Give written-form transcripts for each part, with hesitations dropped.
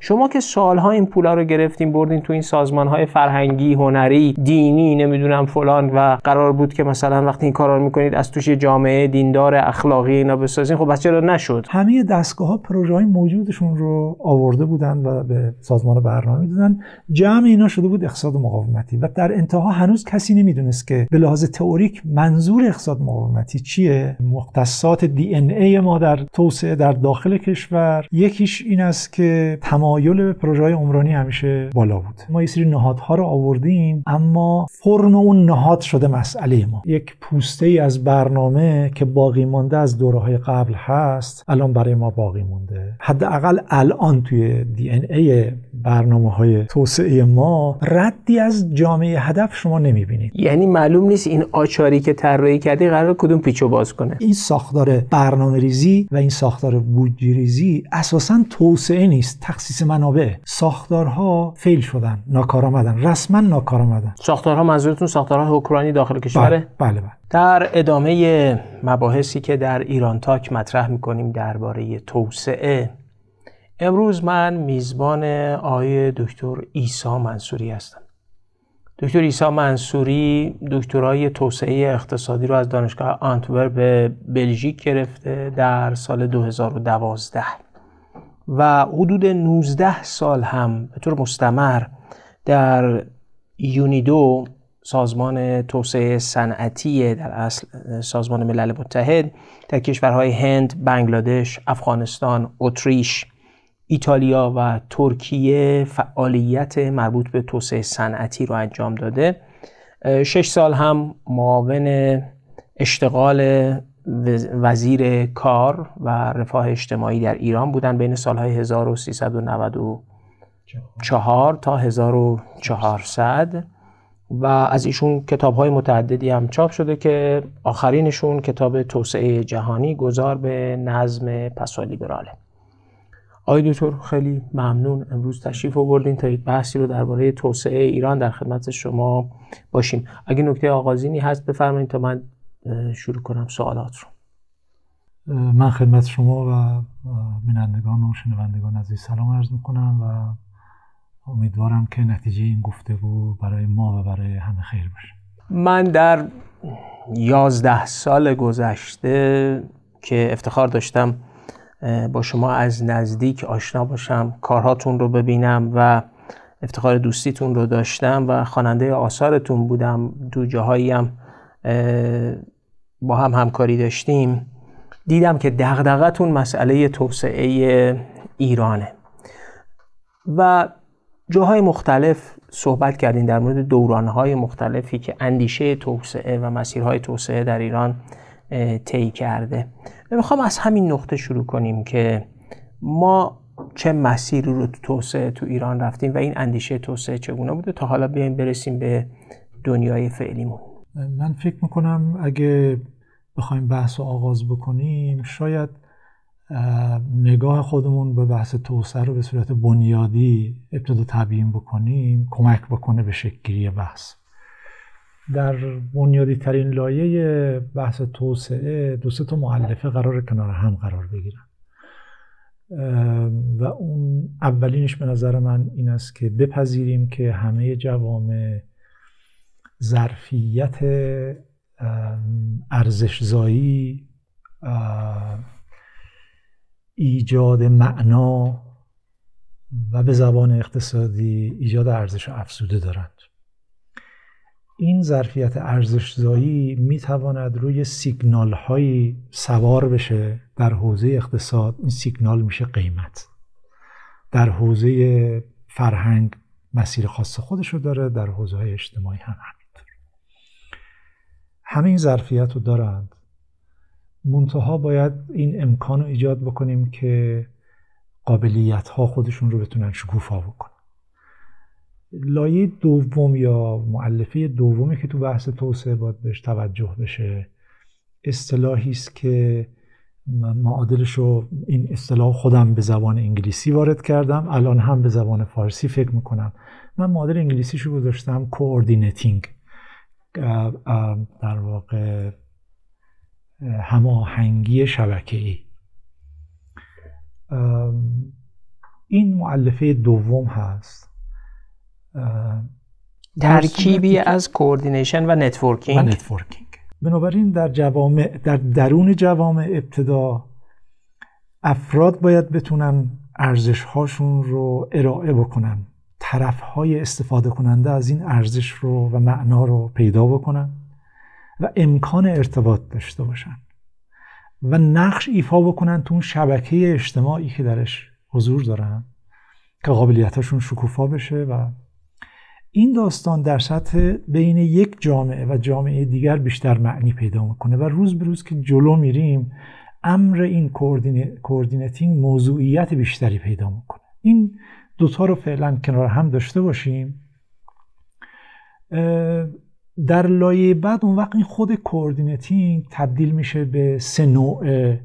شما که سالها این پولا رو گرفتین بردین تو این سازمان‌های فرهنگی، هنری، دینی، نمیدونم فلان، و قرار بود که مثلا وقتی این کارا رو میکنید از توش جامعه دیندار اخلاقی اینا بسازین، خب بس چرا نشد؟ همه دستگاه‌ها پروژه‌های موجودشون رو آورده بودن و به سازمان برنامه میدادن. جمع اینا شده بود اقتصاد مقاومتی و در انتها هنوز کسی نمیدونست که به لحاظ تئوریک منظور اقتصاد مقاومتی چیه. مختصات دی ان ای ما در توسعه در داخل کشور، یکیش این است که تمایل به پروژه‌های عمرانی همیشه بالا بود. ما یه سری نهادها رو آوردیم اما فرم اون نهاد شده مسئله ما. یک پوسته‌ای از برنامه که باقی مانده از دوره‌های قبل هست الان برای ما باقی مونده. حداقل الان توی دی ان ای برنامه‌های توسعه ما ردی از جامعه هدف شما نمی‌بینید. یعنی معلوم نیست این آچاری که طراحی کردی قرار کدوم پیچو باز کنه. این ساختار برنامه‌ریزی و این ساختار بودجه‌ریزی اساساً توسعه نیست، تخصیص منابع. ساختارها فیل شدن، ناکارآمدن، رسما ناکارآمدن. ساختارها منظورتون ساختارهای حکمرانی داخل کشوره؟ بله. در ادامه مباحثی که در ایران تاک مطرح می‌کنیم درباره توسعه، امروز من میزبان آقای دکتر عیسی منصوری هستم. دکتر عیسی منصوری دکترای توسعه اقتصادی رو از دانشگاه آنتورپ بلژیک گرفته در سال 2012 و حدود 19 سال هم به طور مستمر در یونیدو، سازمان توسعه صنعتی در اصل سازمان ملل متحد، در کشورهای هند، بنگلادش، افغانستان، اتریش، ایتالیا و ترکیه فعالیت مربوط به توسعه صنعتی رو انجام داده. 6 سال هم معاون اشتغال وزیر کار و رفاه اجتماعی در ایران بودن بین سالهای 1394 تا 1400 و از ایشون کتاب‌های متعددی هم چاپ شده که آخرینشون کتاب توسعه جهانی گذار به نظم پسالیبراله. آقای دکتر خیلی ممنون امروز تشریف آوردین تا یک بحثی رو درباره توسعه ایران در خدمت شما باشیم. اگه نکته آغازینی هست بفرمایید تا من شروع کنم سوالات رو. من خدمت شما و بینندگان و شنوندگان عزیز سلام عرض میکنم و امیدوارم که نتیجه این گفتگو برای ما و برای همه خیر باشه. من در 11 سال گذشته که افتخار داشتم با شما از نزدیک آشنا باشم، کارهاتون رو ببینم و افتخار دوستیتون رو داشتم و خواننده آثارتون بودم، دو جاهایی هم با هم همکاری داشتیم، دیدم که دغدغتون مسئله توسعه ایرانه و جاهای مختلف صحبت کردین در مورد دورانهای مختلفی که اندیشه توسعه و مسیرهای توسعه در ایران طی کرده. میخوام از همین نقطه شروع کنیم که ما چه مسیری رو تو توسعه تو ایران رفتیم و این اندیشه توسعه چگونه بوده تا حالا برسیم به دنیای فعلیمون. من فکر میکنم اگه بخوایم بحث رو آغاز بکنیم شاید نگاه خودمون به بحث توسعه رو به صورت بنیادی ابتدا تبیین بکنیم کمک بکنه به شکل‌گیری بحث. در بنیادی ترین لایه بحث توسعه دو سه تا مؤلفه قرار کنار هم قرار بگیرن و اون اولینش به نظر من این است که بپذیریم که همه جوامع ظرفیت ارزش‌زایی، ایجاد معنا و به زبان اقتصادی ایجاد ارزش افزوده دارند. این ظرفیت ارزش‌زایی میتواند روی سیگنال هایی سوار بشه در حوزه اقتصاد. این سیگنال میشه قیمت. در حوزه فرهنگ مسیر خاص خودشو داره، در حوزه های اجتماعی هم همینطور. همه این ظرفیت رو دارند، منتها باید این امکان رو ایجاد بکنیم که قابلیت ها خودشون رو بتونن شکوفا بکنن. لایه دوم یا مؤلفه دومی که تو بحث توسعه باید بهش توجه بشه اصطلاحی است که معادلش رو، این اصطلاح خودم به زبان انگلیسی وارد کردم، الان هم به زبان فارسی فکر میکنم. من معادل انگلیسیشو گذاشتم کوردینیتینگ، در واقع هماهنگی شبکه‌ای. این مؤلفه دوم هست، ترکیبی از کوردینیشن و نتورکینگ. بنابراین در درون جوامع ابتدا افراد باید بتونن ارزش‌هاشون رو ارائه بکنن، طرف‌های استفاده کننده از این ارزش رو و معنا رو پیدا بکنن و امکان ارتباط داشته باشن و نقش ایفا بکنن تو اون شبکه اجتماعی که درش حضور دارن که قابلیتاشون شکوفا بشه. و این داستان در سطح بین یک جامعه و جامعه دیگر بیشتر معنی پیدا میکنه و روز به روز که جلو میریم امر این کوردینیتینگ موضوعیت بیشتری پیدا میکنه. این دوتا رو فعلا کنار هم داشته باشیم. در لایه بعد اون وقت این خود کوردینیتینگ تبدیل میشه به 3 نوع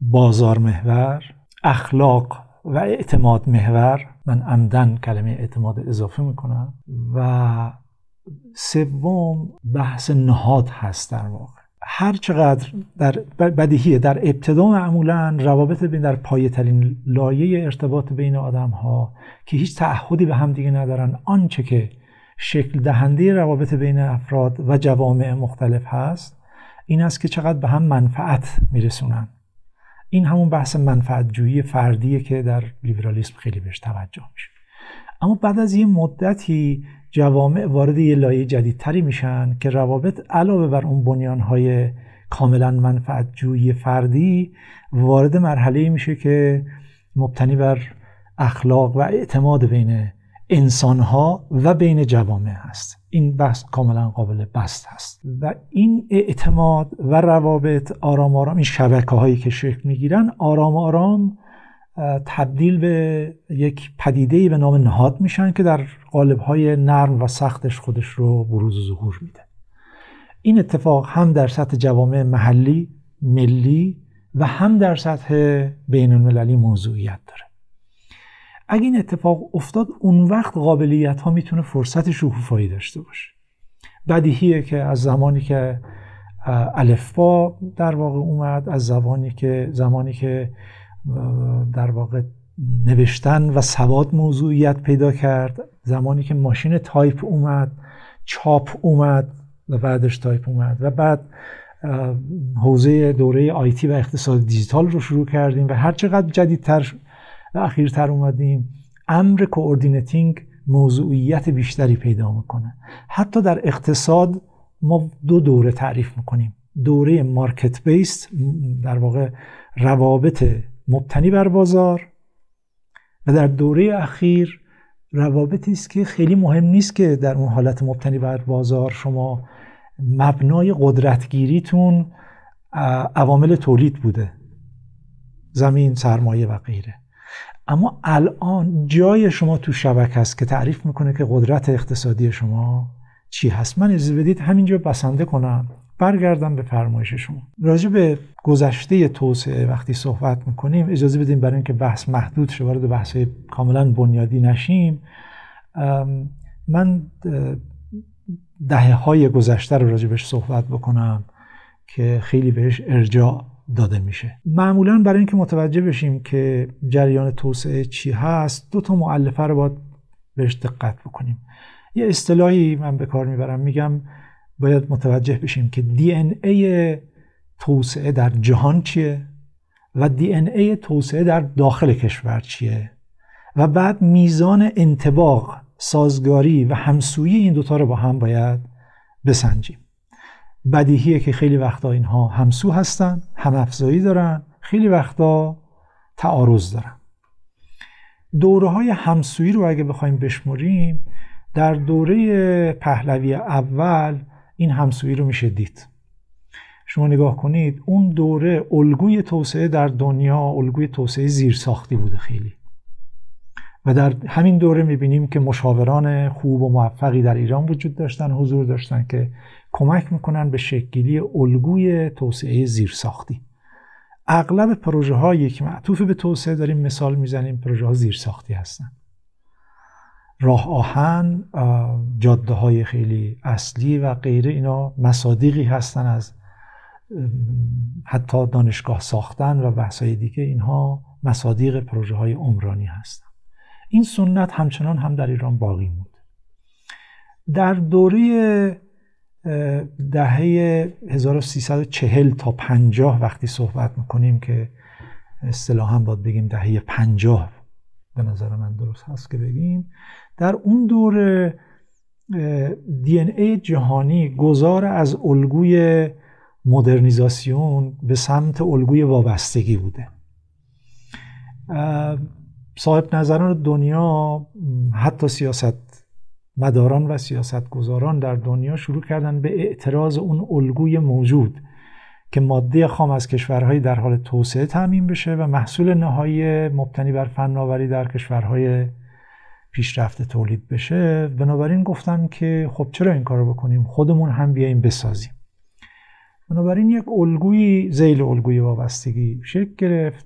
بازار محور، اخلاق و اعتماد محور. من عمدن کلمه اعتماد اضافه میکنم. و سوم بحث نهاد هست. در واقع هر چقدر در بدیهیه در ابتدا معمولا روابط بین در پایه‌ترین لایه ارتباط بین آدم ها که هیچ تعهدی به هم دیگه ندارن، آنچه که شکل دهنده روابط بین افراد و جوامع مختلف هست این است که چقدر به هم منفعت میرسونن. این همون بحث منفعت جویی فردیه که در لیبرالیسم خیلی بهش توجه میشه. اما بعد از یه مدتی جوامع وارد یه لایه جدیدتری میشن که روابط علاوه بر اون بنیانهای کاملا منفعت جویی فردی وارد مرحله میشه که مبتنی بر اخلاق و اعتماد بین انسانها و بین جوامع هست. این بحث کاملا قابل بسط هست و این اعتماد و روابط آرام آرام، این شبکه هایی که شکل میگیرن آرام آرام تبدیل به یک پدیده‌ای به نام نهاد میشن که در قالب‌های نرم و سختش خودش رو بروز و ظهور میده. این اتفاق هم در سطح جوامع محلی، ملی و هم در سطح بین‌المللی موضوعیت داره. اگه این اتفاق افتاد اون وقت قابلیت ها میتونه فرصت شکوفایی داشته باشه. بدیهیه که از زمانی که الفبا در واقع اومد، از زمانی که در واقع نوشتن و سواد موضوعیت پیدا کرد، زمانی که ماشین تایپ اومد، چاپ اومد و بعدش تایپ اومد و بعد حوزه دوره آیتی و اقتصاد دیجیتال رو شروع کردیم و هر چقدر جدیدتر و اخیرتر اومدیم، امر کوردینیتینگ موضوعیت بیشتری پیدا میکنه. حتی در اقتصاد ما 2 دوره تعریف میکنیم. دوره مارکت بیست، در واقع روابط مبتنی بر بازار، و در دوره اخیر روابطی است که خیلی مهم نیست که در اون حالت مبتنی بر بازار شما مبنای قدرتگیریتون عوامل تولید بوده، زمین، سرمایه و غیره. اما الان جای شما تو شبکه است که تعریف میکنه که قدرت اقتصادی شما چی هست. من اجازه بدید همینجا بسنده کنم، برگردم به فرمایش شما. راجع به گذشته توسعه وقتی صحبت میکنیم اجازه بدیم برای اینکه بحث محدود شه، وارد بحث کاملا بنیادی نشیم، من دهه‌های گذشته رو راجع بهش صحبت بکنم که خیلی بهش ارجاع داده میشه. معمولا برای اینکه متوجه بشیم که جریان توسعه چی هست 2 مؤلفه رو باید بهش دقت بکنیم. یه اصطلاحی من به کار میبرم، میگم باید متوجه بشیم که DNA توسعه در جهان چیه و DNA توسعه در داخل کشور چیه و بعد میزان انطباق، سازگاری و همسویی این 2 رو با هم باید بسنجیم. بدیهیه که خیلی وقتا اینها همسو هستن، هم افزایی دارن، خیلی وقتا تعارض دارن. دوره‌های همسویی رو اگه بخوایم بشمریم، در دوره پهلوی اول این همسویی رو میشه دید. شما نگاه کنید اون دوره الگوی توسعه در دنیا الگوی توسعه زیرساختی بوده خیلی، و در همین دوره میبینیم که مشاوران خوب و موفقی در ایران وجود داشتن، حضور داشتن که کمک میکنن به شکل‌گیری الگوی توسعه زیرساختی. اغلب پروژه هایی که معطوف به توسعه داریم مثال میزنیم پروژه ها زیرساختی هستن. راه آهن، جاده های خیلی اصلی و غیره، اینا مصادیقی هستن از حتی دانشگاه ساختن و بحث‌های دیگه. اینها مصادیق پروژه های عمرانی هستند. این سنت همچنان هم در ایران باقی موند. در دوره دهه 1340 تا 50 وقتی صحبت میکنیم که اصطلاحاً باید بگیم دهه 50 به نظر من درست هست که بگیم، در اون دوره دی ان ای جهانی گذار از الگوی مدرنیزاسیون به سمت الگوی وابستگی بوده. صاحب نظران دنیا، حتی سیاست مداران و سیاستگزاران در دنیا شروع کردن به اعتراض اون الگوی موجود که ماده خام از کشورهای در حال توسعه تامین بشه و محصول نهایی مبتنی بر فناوری در کشورهای پیشرفته تولید بشه. بنابراین گفتن که خب چرا این کارو بکنیم، خودمون هم بیاییم بسازیم. بنابراین یک الگوی ذیل الگوی وابستگی شکل گرفت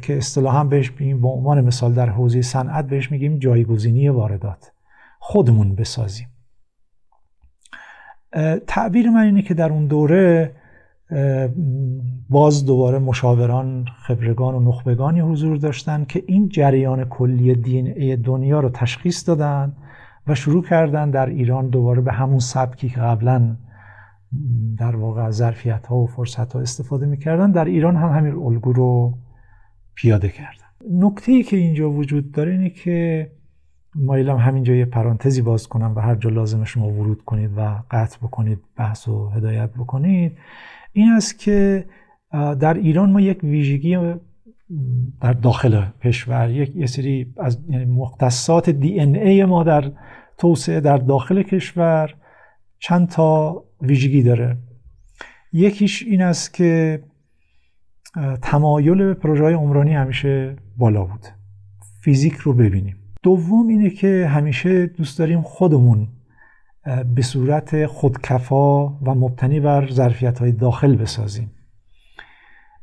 که اصطلاحاً بهش میگیم، به عنوان مثال در حوزه صنعت بهش میگیم جایگزینی واردات، خودمون بسازیم. تعبیر من اینه که در اون دوره باز دوباره مشاوران، خبرگان و نخبگانی حضور داشتن که این جریان کلی دی ان ای دنیا رو تشخیص دادن و شروع کردن در ایران دوباره به همون سبکی که قبلا در واقع از ظرفیت‌ها و فرصت‌ها استفاده می‌کردن، در ایران هم همین الگو رو پیاده کردن. نکته‌ای که اینجا وجود داره اینه که مایلم همینجا یه پرانتزی باز کنم و هر جا لازم شما ورود کنید و قطع بکنید، بحث و هدایت بکنید. این است که در ایران ما یک ویژگی در داخل کشور، یه سری از یعنی مختصات دی ان ای ما در توسعه در داخل کشور چند تا ویژگی داره. یکیش این است که تمایل به پروژه‌های عمرانی همیشه بالا بود، فیزیک رو ببینیم. دوم اینه که همیشه دوست داریم خودمون به صورت خودکفا و مبتنی بر ظرفیت‌های داخل بسازیم.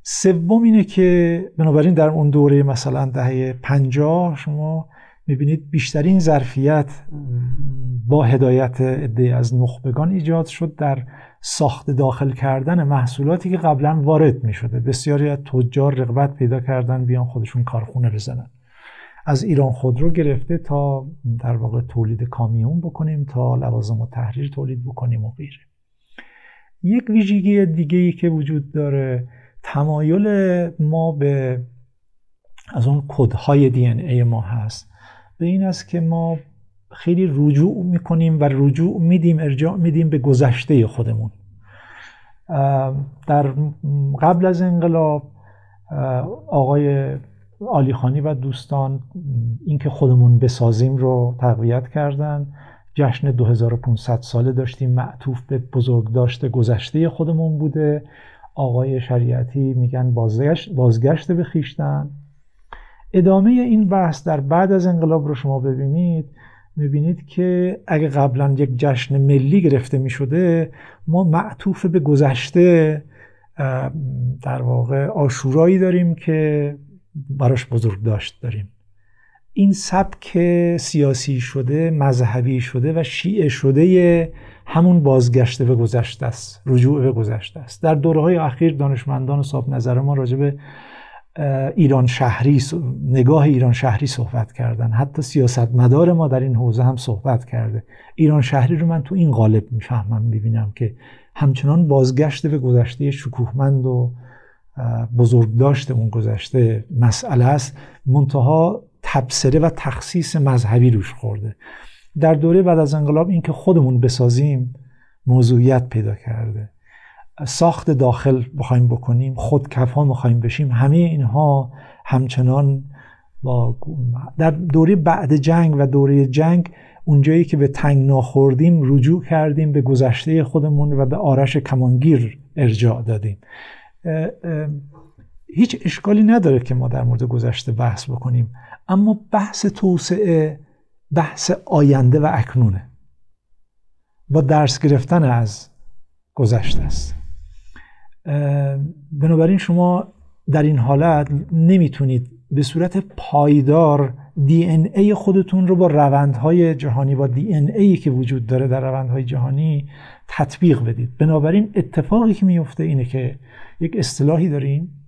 سوم اینه که بنابراین در اون دوره مثلا دهه 50 شما میبینید بیشترین ظرفیت با هدایت عده‌ای از نخبگان ایجاد شد در ساخت داخل کردن محصولاتی که قبلا وارد میشده. بسیاری از تجار رغبت پیدا کردن بیان خودشون کارخونه بزنن، از ایران خودرو گرفته تا در واقع تولید کامیون بکنیم، تا لوازم و تحریر تولید بکنیم و غیره. یک ویژگی دیگه‌ای که وجود داره، تمایل ما به از اون کدهای دی ان ای ما هست به این است که ما خیلی رجوع میکنیم و رجوع میدیم، ارجاع میدیم به گذشته خودمون. در قبل از انقلاب آقای عالیخانی و دوستان اینکه خودمون بسازیم رو تقویت کردن. جشن 2500 ساله داشتیم، معطوف به بزرگداشت گذشته خودمون بوده. آقای شریعتی میگن بازگشت به خویشتن. ادامه این بحث در بعد از انقلاب رو شما ببینید، میبینید که اگه قبلا یک جشن ملی گرفته میشده، ما معطوف به گذشته در واقع عاشورایی داریم که براش بزرگداشت داریم. این سبک سیاسی شده، مذهبی شده و شیعه شده همون بازگشت به گذشته است، رجوع به گذشته است. در دوره‌های اخیر دانشمندان و صاحب نظر ما راجع به ایران شهری، نگاه ایران شهری صحبت کردن. حتی سیاستمدار ما در این حوزه هم صحبت کرده. ایران شهری رو من تو این قالب میفهمم، میبینم که همچنان بازگشت به گذشته شکوهمند و بزرگداشت اون گذشته مسئله است، منتها تبصره و تخصیص مذهبی روش خورده. در دوره بعد از انقلاب این که خودمون بسازیم موضوعیت پیدا کرده. ساخت داخل بخوایم بکنیم، خودکفا بخوایم بشیم، همه اینها همچنان در دوره بعد جنگ و دوره جنگ اونجایی که به تنگنا خوردیم رجوع کردیم به گذشته خودمون و به آرش کمانگیر ارجاع دادیم. هیچ اشکالی نداره که ما در مورد گذشته بحث بکنیم، اما بحث توسعه بحث آینده و اکنونه، با درس گرفتن از گذشته است. بنابراین شما در این حالت نمیتونید به صورت پایدار دی ان ای خودتون رو با روندهای جهانی، با دی ان ای که وجود داره در روندهای جهانی تطبیق بدید. بنابراین اتفاقی که میفته اینه که یک اصطلاحی داریم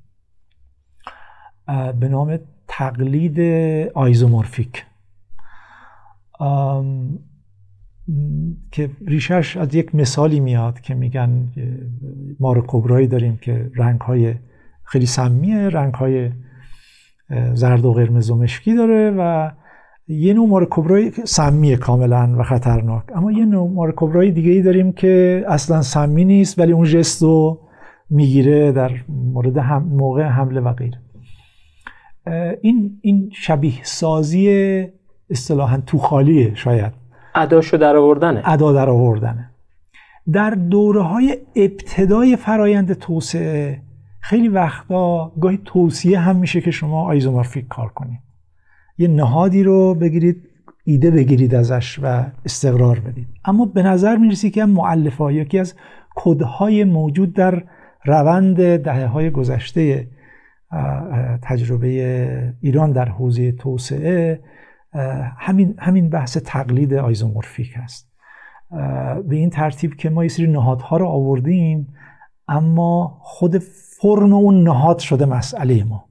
به نام تقلید آیزومورفیک که ریشش از یک مثالی میاد که میگن مار کبرایی داریم که رنگ‌های خیلی سمیه، رنگ‌های زرد و قرمز و مشکی داره و یه نوع مار کبرایی سمیه کاملا و خطرناک، اما یه نوع مار کبرایی دیگه ای داریم که اصلا سمی نیست ولی اون ژست رو میگیره در مورد موقع حمله و غیره. این شبیه سازی اصطلاحاً توخالیه، شاید اداشو در آوردنه. ادا در آوردنه. در دوره‌های ابتدای فرایند توسعه خیلی وقتا گاهی توصیه هم میشه که شما آیزومورفیک کار کنید، یه نهادی رو بگیرید، ایده بگیرید ازش و استقرار بدید. اما به نظر میرسه که مؤلفه‌ها یکی از کدهای موجود در روند دهه‌های گذشته تجربه ایران در حوزه توسعه همین بحث تقلید آیزومورفیک است. به این ترتیب که ما یه سری نهادها رو آوردیم اما خود فرم اون نهاد شده مسئله ما.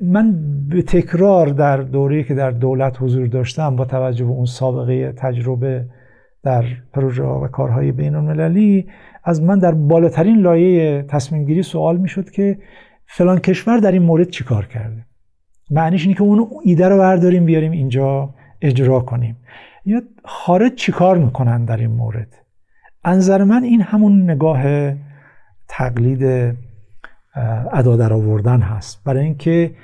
من به تکرار در دوره‌ای که در دولت حضور داشتم با توجه به اون سابقه تجربه در پروژه و کارهای بین‌المللی، از من در بالاترین لایه تصمیم گیری سوال میشد که فلان کشور در این مورد چی کار کرده. معنیش اینه که اون ایده رو برداریم بیاریم اینجا اجرا کنیم، یا خارج چی کار میکنن در این مورد. نظر من این همون نگاه تقلید ادا در آوردن هست، برای اینکه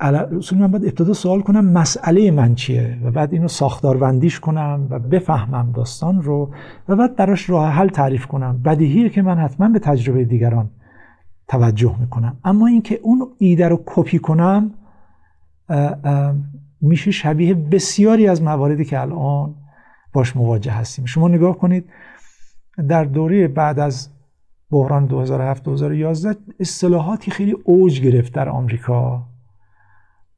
اصولا من باید ابتدا سوال کنم مسئله من چیه و بعد اینو ساختاربندیش کنم و بفهمم داستان رو و بعد براش راه حل تعریف کنم. بدیهیه که من حتما به تجربه دیگران توجه میکنم، اما اینکه اون ایده رو کپی کنم میشه شبیه بسیاری از مواردی که الان باش مواجه هستیم. شما نگاه کنید در دوره بعد از بحران 2007-2011 اصطلاحاتی خیلی اوج گرفت در آمریکا،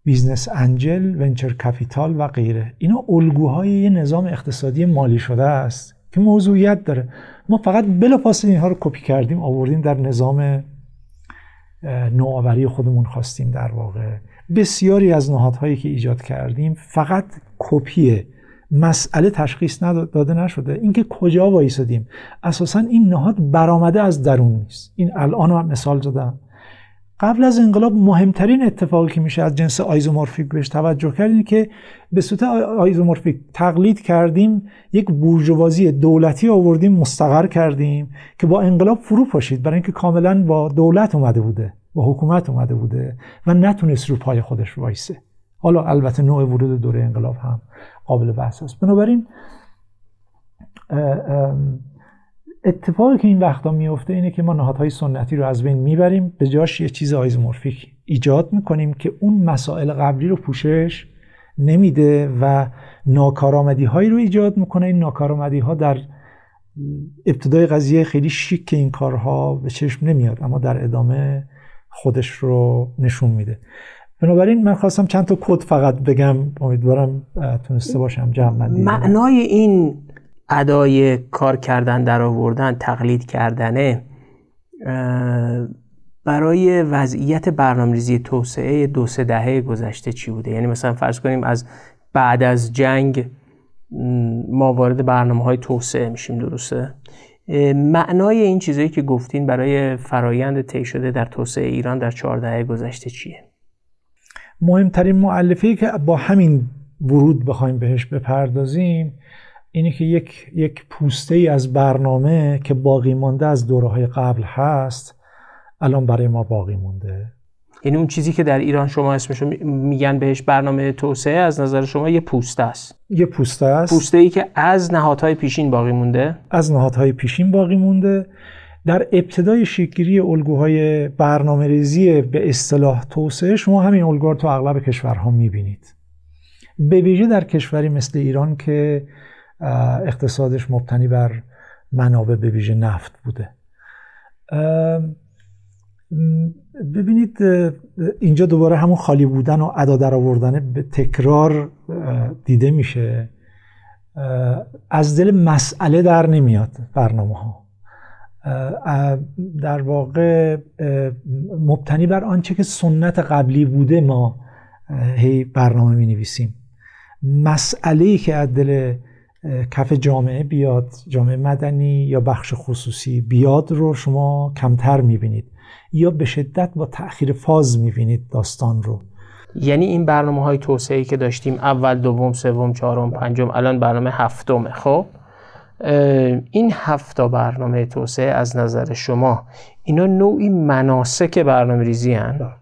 بیزنس انجل، ونچر کپیتال و غیره. اینا الگوهای یه نظام اقتصادی مالی شده است که موضوعیت داره. ما فقط بلافاصله اینها رو کپی کردیم آوردیم در نظام نوآوری خودمون خواستیم. در واقع بسیاری از نهادهایی که ایجاد کردیم فقط کپیه، مسئله تشخیص داده نشده. اینکه کجا وایسادیم، اساساً این نهاد برآمده از درون نیست. این الان هم مثال زدم. قبل از انقلاب مهمترین اتفاقی که میشه از جنس آیزومورفیک بهش توجه کردیم که به صورت آیزومورفیک تقلید کردیم، یک بورژوازی دولتی آوردیم مستقر کردیم که با انقلاب فرو پاشید، برای اینکه کاملا با دولت اومده بوده، با حکومت اومده بوده و نتونست رو پای خودش وایسه. حالا البته نوع ورود دوره انقلاب هم قابل بحث است. بنابراین اتفاقی که این وقتا میفته اینه که ما نهادهای سنتی رو از بین میبریم، به جاش یه چیز آیزومورفیک ایجاد میکنیم که اون مسائل قبلی رو پوشش نمیده و ناکارآمدی هایی رو ایجاد میکنه. این ناکارآمدی ها در ابتدای قضیه خیلی شیک که این کارها به چشم نمیاد، اما در ادامه خودش رو نشون میده. بنابراین من خواستم چند تا کد فقط بگم، امیدوارم تونسته باشم جمع بندی. معنای این ادای کار کردن، در آوردن، تقلید کردنه برای وضعیت برنامه‌ریزی توسعه 2-3 دهه گذشته چی بوده؟ یعنی مثلا فرض کنیم از بعد از جنگ ما وارد برنامه‌های توسعه میشیم، درسته؟ معنای این چیزایی که گفتین برای فرایند طی شده در توسعه ایران در 4 دهه گذشته چیه؟ مهمترین مؤلفه‌ای که با همین ورود بخوایم بهش بپردازیم اینه که یک پوسته‌ای از برنامه که باقی مانده از دوره‌های قبل هست الان برای ما باقی مونده. یعنی اون چیزی که در ایران شما اسمشو میگن بهش برنامه توسعه، از نظر شما یه پوسته است. یه پوسته است. پوسته‌ای که از نهادهای پیشین باقی مونده. از نهادهای پیشین باقی مونده. در ابتدای شکل‌گیری الگوهای برنامه‌ریزی به اصطلاح توسعه شما همین الگوها رو تو اغلب کشورها می‌بینید. به ویژه در کشوری مثل ایران که اقتصادش مبتنی بر منابع به ویژه نفت بوده. ببینید اینجا دوباره همون خالی بودن و ادا در آوردن به تکرار دیده میشه. از دل مسئله در نمیاد برنامه ها. در واقع مبتنی بر آنچه که سنت قبلی بوده ما هی برنامه می نویسیم. مسئله‌ای که از دل کف جامعه بیاد، جامعه مدنی یا بخش خصوصی بیاد رو شما کمتر می بینید یا به شدت با تأخیر فاز می بینید داستان رو. یعنی این برنامه‌های توسعه‌ای که داشتیم، اول، دوم، سوم، چهارم، پنجم، الان برنامه هفتمه. خب این 7 برنامه توسعه از نظر شما اینا نوعی مناسک برنامه‌ریزی هستند؟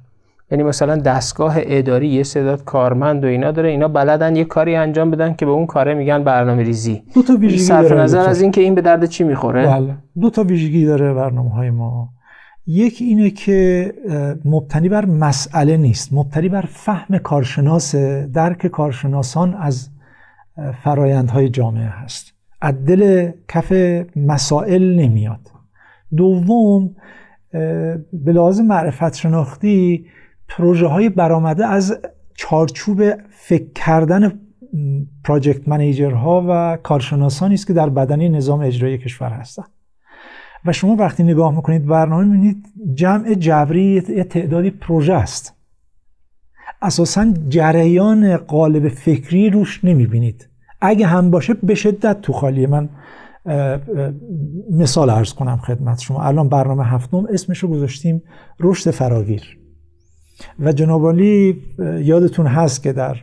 یعنی مثلا دستگاه اداری یه تعداد کارمند و اینا داره، اینا بلدن یه کاری انجام بدن که به اون کاره میگن برنامه‌ریزی. دو تا ویژگی صرف داره. نظر از این که این به درد چی میخوره؟ بله. 2 تا ویژگی داره برنامه‌های ما. یک اینه که مبتنی بر مسئله نیست، مبتنی بر فهم کارشناس، درک کارشناسان از فرایندهای جامعه هست، از دل کف مسائل نمیاد. دوم، به لحاظ معرفت شناختی پروژه های برآمده از چارچوب فکر کردن پراجکت منیجرها و کارشناسانی است که در بدنه نظام اجرایی کشور هستند. و شما وقتی نگاه میکنید برنامه میبینید جمع جبری یه تعدادی پروژه است، اساساً جریان قالب فکری روش نمیبینید. اگه هم باشه به شدت تو خالیه. من مثال عرض کنم خدمت شما. الان برنامه 7 اسمش رو گذاشتیم رشد فراگیر و جناب عالی یادتون هست که در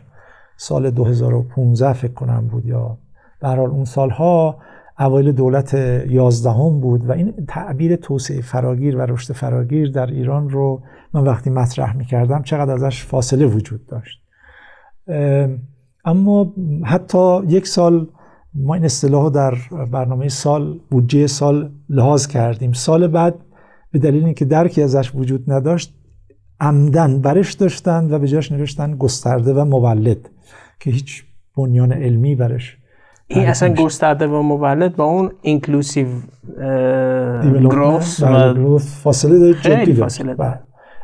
سال 2015 فکر کنم بود یا به هر حال اون سالها اوایل دولت 11 بود و این تعبیر توسعه فراگیر و رشد فراگیر در ایران رو من وقتی مطرح می‌کردم چقدر ازش فاصله وجود داشت. اما حتی 1 سال ما این اصطلاح در برنامه سال، بودجه سال لحاظ کردیم. سال بعد به دلیل اینکه درکی ازش وجود نداشت عمدن برش داشتن و به جاش نوشتن گسترده و مولد که هیچ بنیان علمی برش. این اصلا گسترده و مولد با اون اینکلوسیو گروث فاصله داره، جدی فاصله داره.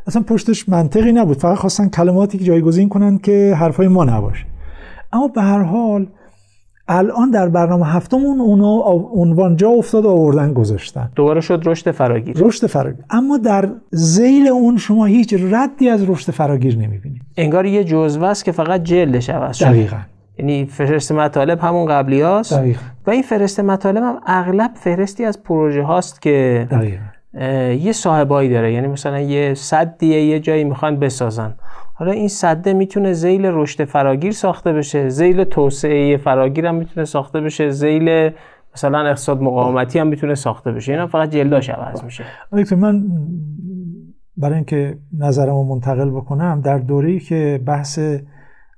اصلا پشتش منطقی نبود، فقط خواستن کلماتی که جایگزین کنن که حرفای ما نباشه. اما به هر حال الان در برنامه 7 اونا عنوان جا افتاد و آوردن گذاشتن، دوباره شد رشد فراگیر. رشد فراگیر. اما در ذیل اون شما هیچ ردی از رشد فراگیر نمیبینید. انگار یه جزوه است که فقط جلدش عوض شده. دقیقاً. یعنی فهرست مطالب همون قبلی هاست. دقیقاً. و این فهرست مطالب هم اغلب فهرستی از پروژه هاست که یه صاحبایی داره. یعنی مثلا یه سدیه یه جایی میخوان بسازن، حالا این سده میتونه ذیل رشد فراگیر ساخته بشه، ذیل توسعه فراگیر هم میتونه ساخته بشه، ذیل مثلا اقتصاد مقاومتی هم میتونه ساخته بشه. اینا فقط جلداش عوض میشه. من برای اینکه نظرمو منتقل بکنم، در دوره‌ای که بحث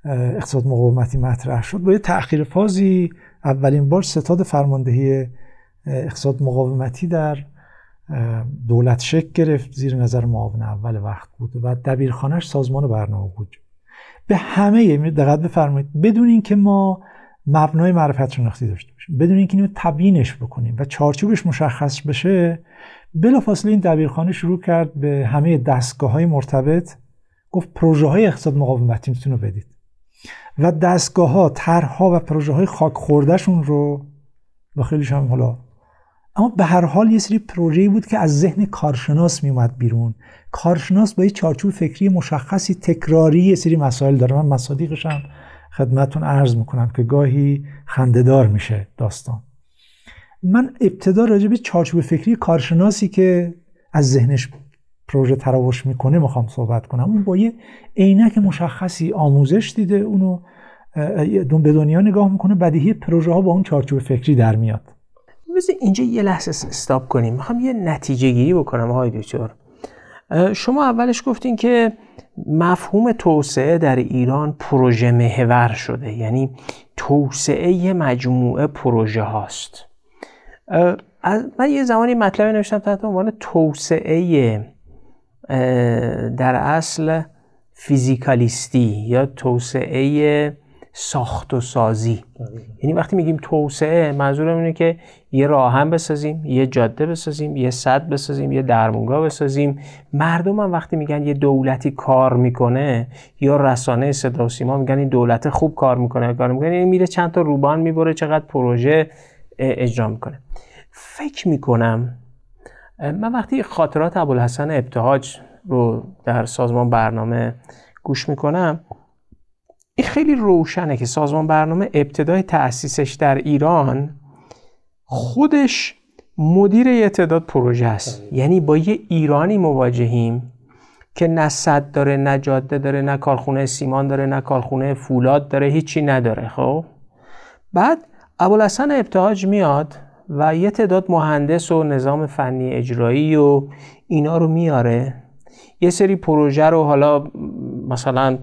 اقتصاد مقاومتی مطرح شد با یه تأخیر فازی اولین بار ستاد فرماندهی اقتصاد مقاومتی در دولت شکل گرفت، زیر نظر معاون اول وقت بود و دبیرخانه‌اش سازمان برنامه بود. به همه دقت بفرمایید، بدون اینکه ما مبنای معرفت شناختی داشته باشیم، بدون اینکه اینو تبیینش بکنیم و چارچوبش مشخص بشه، بلافاصله این دبیرخانه شروع کرد به همه دستگاه‌های مرتبط گفت پروژه‌های اقتصاد مقاومتی میتونو بدید و دستگاه‌ها، طرح‌ها و پروژه‌های خاک خورده‌شون رو با خیلیش هم حالا، اما به هر حال یه سری پروژه‌ای بود که از ذهن کارشناس میومد بیرون. کارشناس با یه چارچوب فکری مشخصی تکراری یه سری مسائل داره. من مصادیقش هم خدمتتون عرض میکنم که گاهی خنده‌دار میشه داستان. من ابتدا راجع به چارچوب فکری کارشناسی که از ذهنش پروژه تراوش میکنه میخوام صحبت کنم. اون با یه عینک مشخصی آموزش دیده، اونو به دنیا نگاه میکنه، بدیهی پروژه ها با اون چارچوب فکری در میاد. بذار اینجا یه لحظه استاپ کنیم. میخوام یه نتیجه گیری بکنم آقای دکتر. شما اولش گفتین که مفهوم توسعه در ایران پروژه محور شده، یعنی توسعه یه مجموعه پروژه هاست. من یه زمانی مطلبی نوشتم تحت عنوان توسعه در اصل فیزیکالیستی یا توسعه ساخت و سازی. یعنی وقتی میگیم توسعه منظورم اینه که یه راهن بسازیم، یه جاده بسازیم، یه سد بسازیم، یه درمونگاه بسازیم. مردم هم وقتی میگن یه دولتی کار میکنه یا رسانه صدا و سیما میگن این دولت خوب کار میکنه، یعنی میره چند تا روبان میبره، چقدر پروژه اجرا میکنه. فکر میکنم من وقتی خاطرات ابوالحسن ابتهاج رو در سازمان برنامه گوش میکنم، این خیلی روشنه که سازمان برنامه ابتدای تأسیسش در ایران خودش مدیر یه تعداد پروژه است. یعنی با یه ایرانی مواجهیم که نه سد داره، نه جاده داره، نه کارخونه سیمان داره، نه کارخونه فولاد داره، هیچی نداره. خب بعد ابوالحسن ابتهاج میاد و یه تعداد مهندس و نظام فنی اجرایی و اینا رو میاره، یه سری پروژه رو حالا مثلا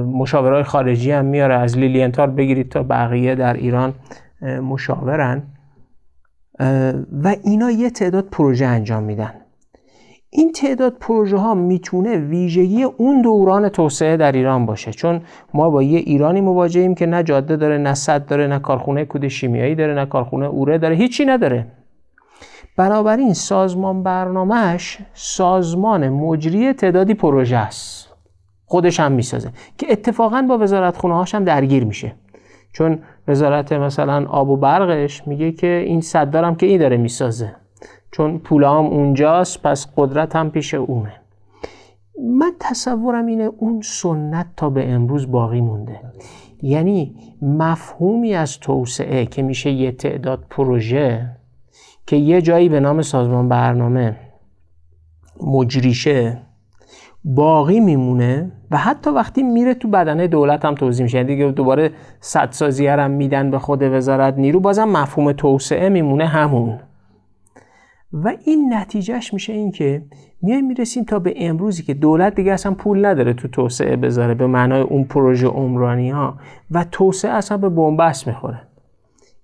مشاورای خارجی هم میاره، از لیلینتال بگیرید تا بقیه در ایران مشاورن و اینا یه تعداد پروژه انجام میدن. این تعداد پروژه ها میتونه ویژگی اون دوران توسعه در ایران باشه، چون ما با یه ایرانی مواجهیم که نه جاده داره، نه سد داره، نه کارخونه کود شیمیایی داره، نه کارخونه اوره داره، هیچی نداره. بنابراین سازمان برنامهش سازمان مجری تعدادی پروژه است، خودش هم میسازه که اتفاقا با وزارتخونه هاش هم درگیر میشه، چون وزارت مثلا آب و برقش میگه که این سددارم که این داره میسازه، چون پولا هم اونجاست پس قدرت هم پیش اونه. من تصورم اینه اون سنت تا به امروز باقی مونده. یعنی مفهومی از توسعه که میشه یه تعداد پروژه که یه جایی به نام سازمان برنامه مجریشه باقی میمونه و حتی وقتی میره تو بدنه دولت هم توزیع میشه. دیگه دوباره سدسازی هم میدن به خود وزارت نیرو، بازم مفهوم توسعه میمونه همون. و این نتیجهش میشه این که میرسیم تا به امروزی که دولت دیگه اصلا پول نداره تو توسعه بذاره به معنای اون پروژه عمرانی ها و توسعه اصلا به بنبست میخوره.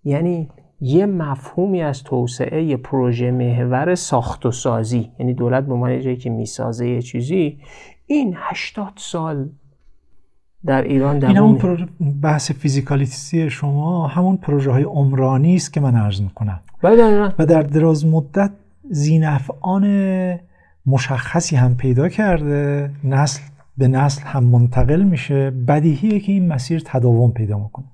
یعنی یه مفهومی از توسعه، یه پروژه محور ساخت و سازی، یعنی دولت به عنوان جایی که میسازه یه چیزی، این 80 سال در ایران دوام این همون بحث فیزیکالیتی شما همون پروژه های عمرانی است که من عرض میکنم و در دراز مدت ذینفعان مشخصی هم پیدا کرده، نسل به نسل هم منتقل میشه، بدیهیه که این مسیر تداوم پیدا میکنه.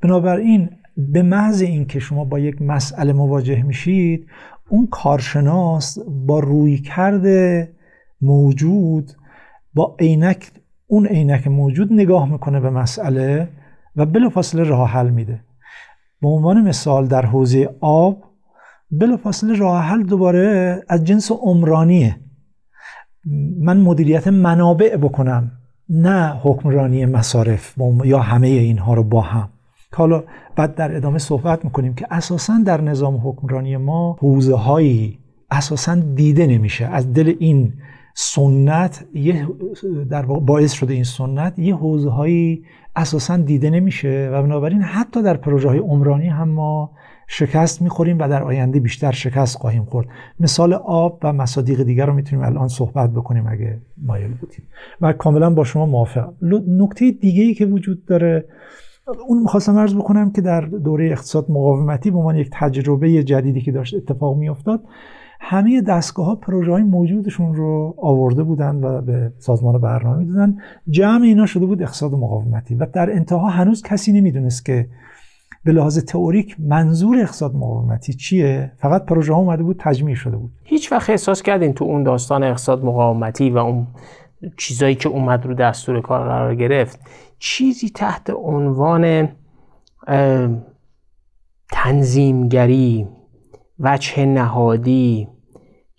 بنابراین به محض این که شما با یک مسئله مواجه میشید، اون کارشناس با رویکرد موجود، با اون عینک موجود نگاه میکنه به مسئله و بلافاصله راه حل میده. به عنوان مثال در حوزه آب بلافاصله راه حل دوباره از جنس عمرانیه. من مدیریت منابع بکنم، نه حکمرانی مصارف یا همه اینها رو با هم. حالا بعد در ادامه صحبت میکنیم که اساساً در نظام حکمرانی ما حوزه هایی اساساً دیده نمیشه. از دل این سنت در باعث شده این سنت یه حوزه هایی اساساً دیده نمیشه و بنابراین حتی در پروژه های عمرانی هم ما شکست میخوریم و در آینده بیشتر شکست خواهیم خورد. مثال آب و مصادیق دیگر رو میتونیم الان صحبت بکنیم اگه مایل بودیم و کاملا با شما موافقم. نکته دیگه‌ای که وجود داره، اون می‌خواستم عرض بکنم که در دوره اقتصاد مقاومتی به عنوان یک تجربه جدیدی که داشت اتفاق میافتاد، همه دستگاه‌ها پروژه‌های موجودشون رو آورده بودن و به سازمان برنامه میدادن. جمع اینا شده بود اقتصاد مقاومتی و در انتها هنوز کسی نمیدونست که به لحاظ تئوریک منظور اقتصاد مقاومتی چیه. فقط پروژه ها اومده بود تجمیع شده بود. هیچ وقت احساس کردین تو اون داستان اقتصاد مقاومتی و اون چیزایی که اومد رو دستور کار قرار گرفت، چیزی تحت عنوان تنظیمگری، وجه نهادی،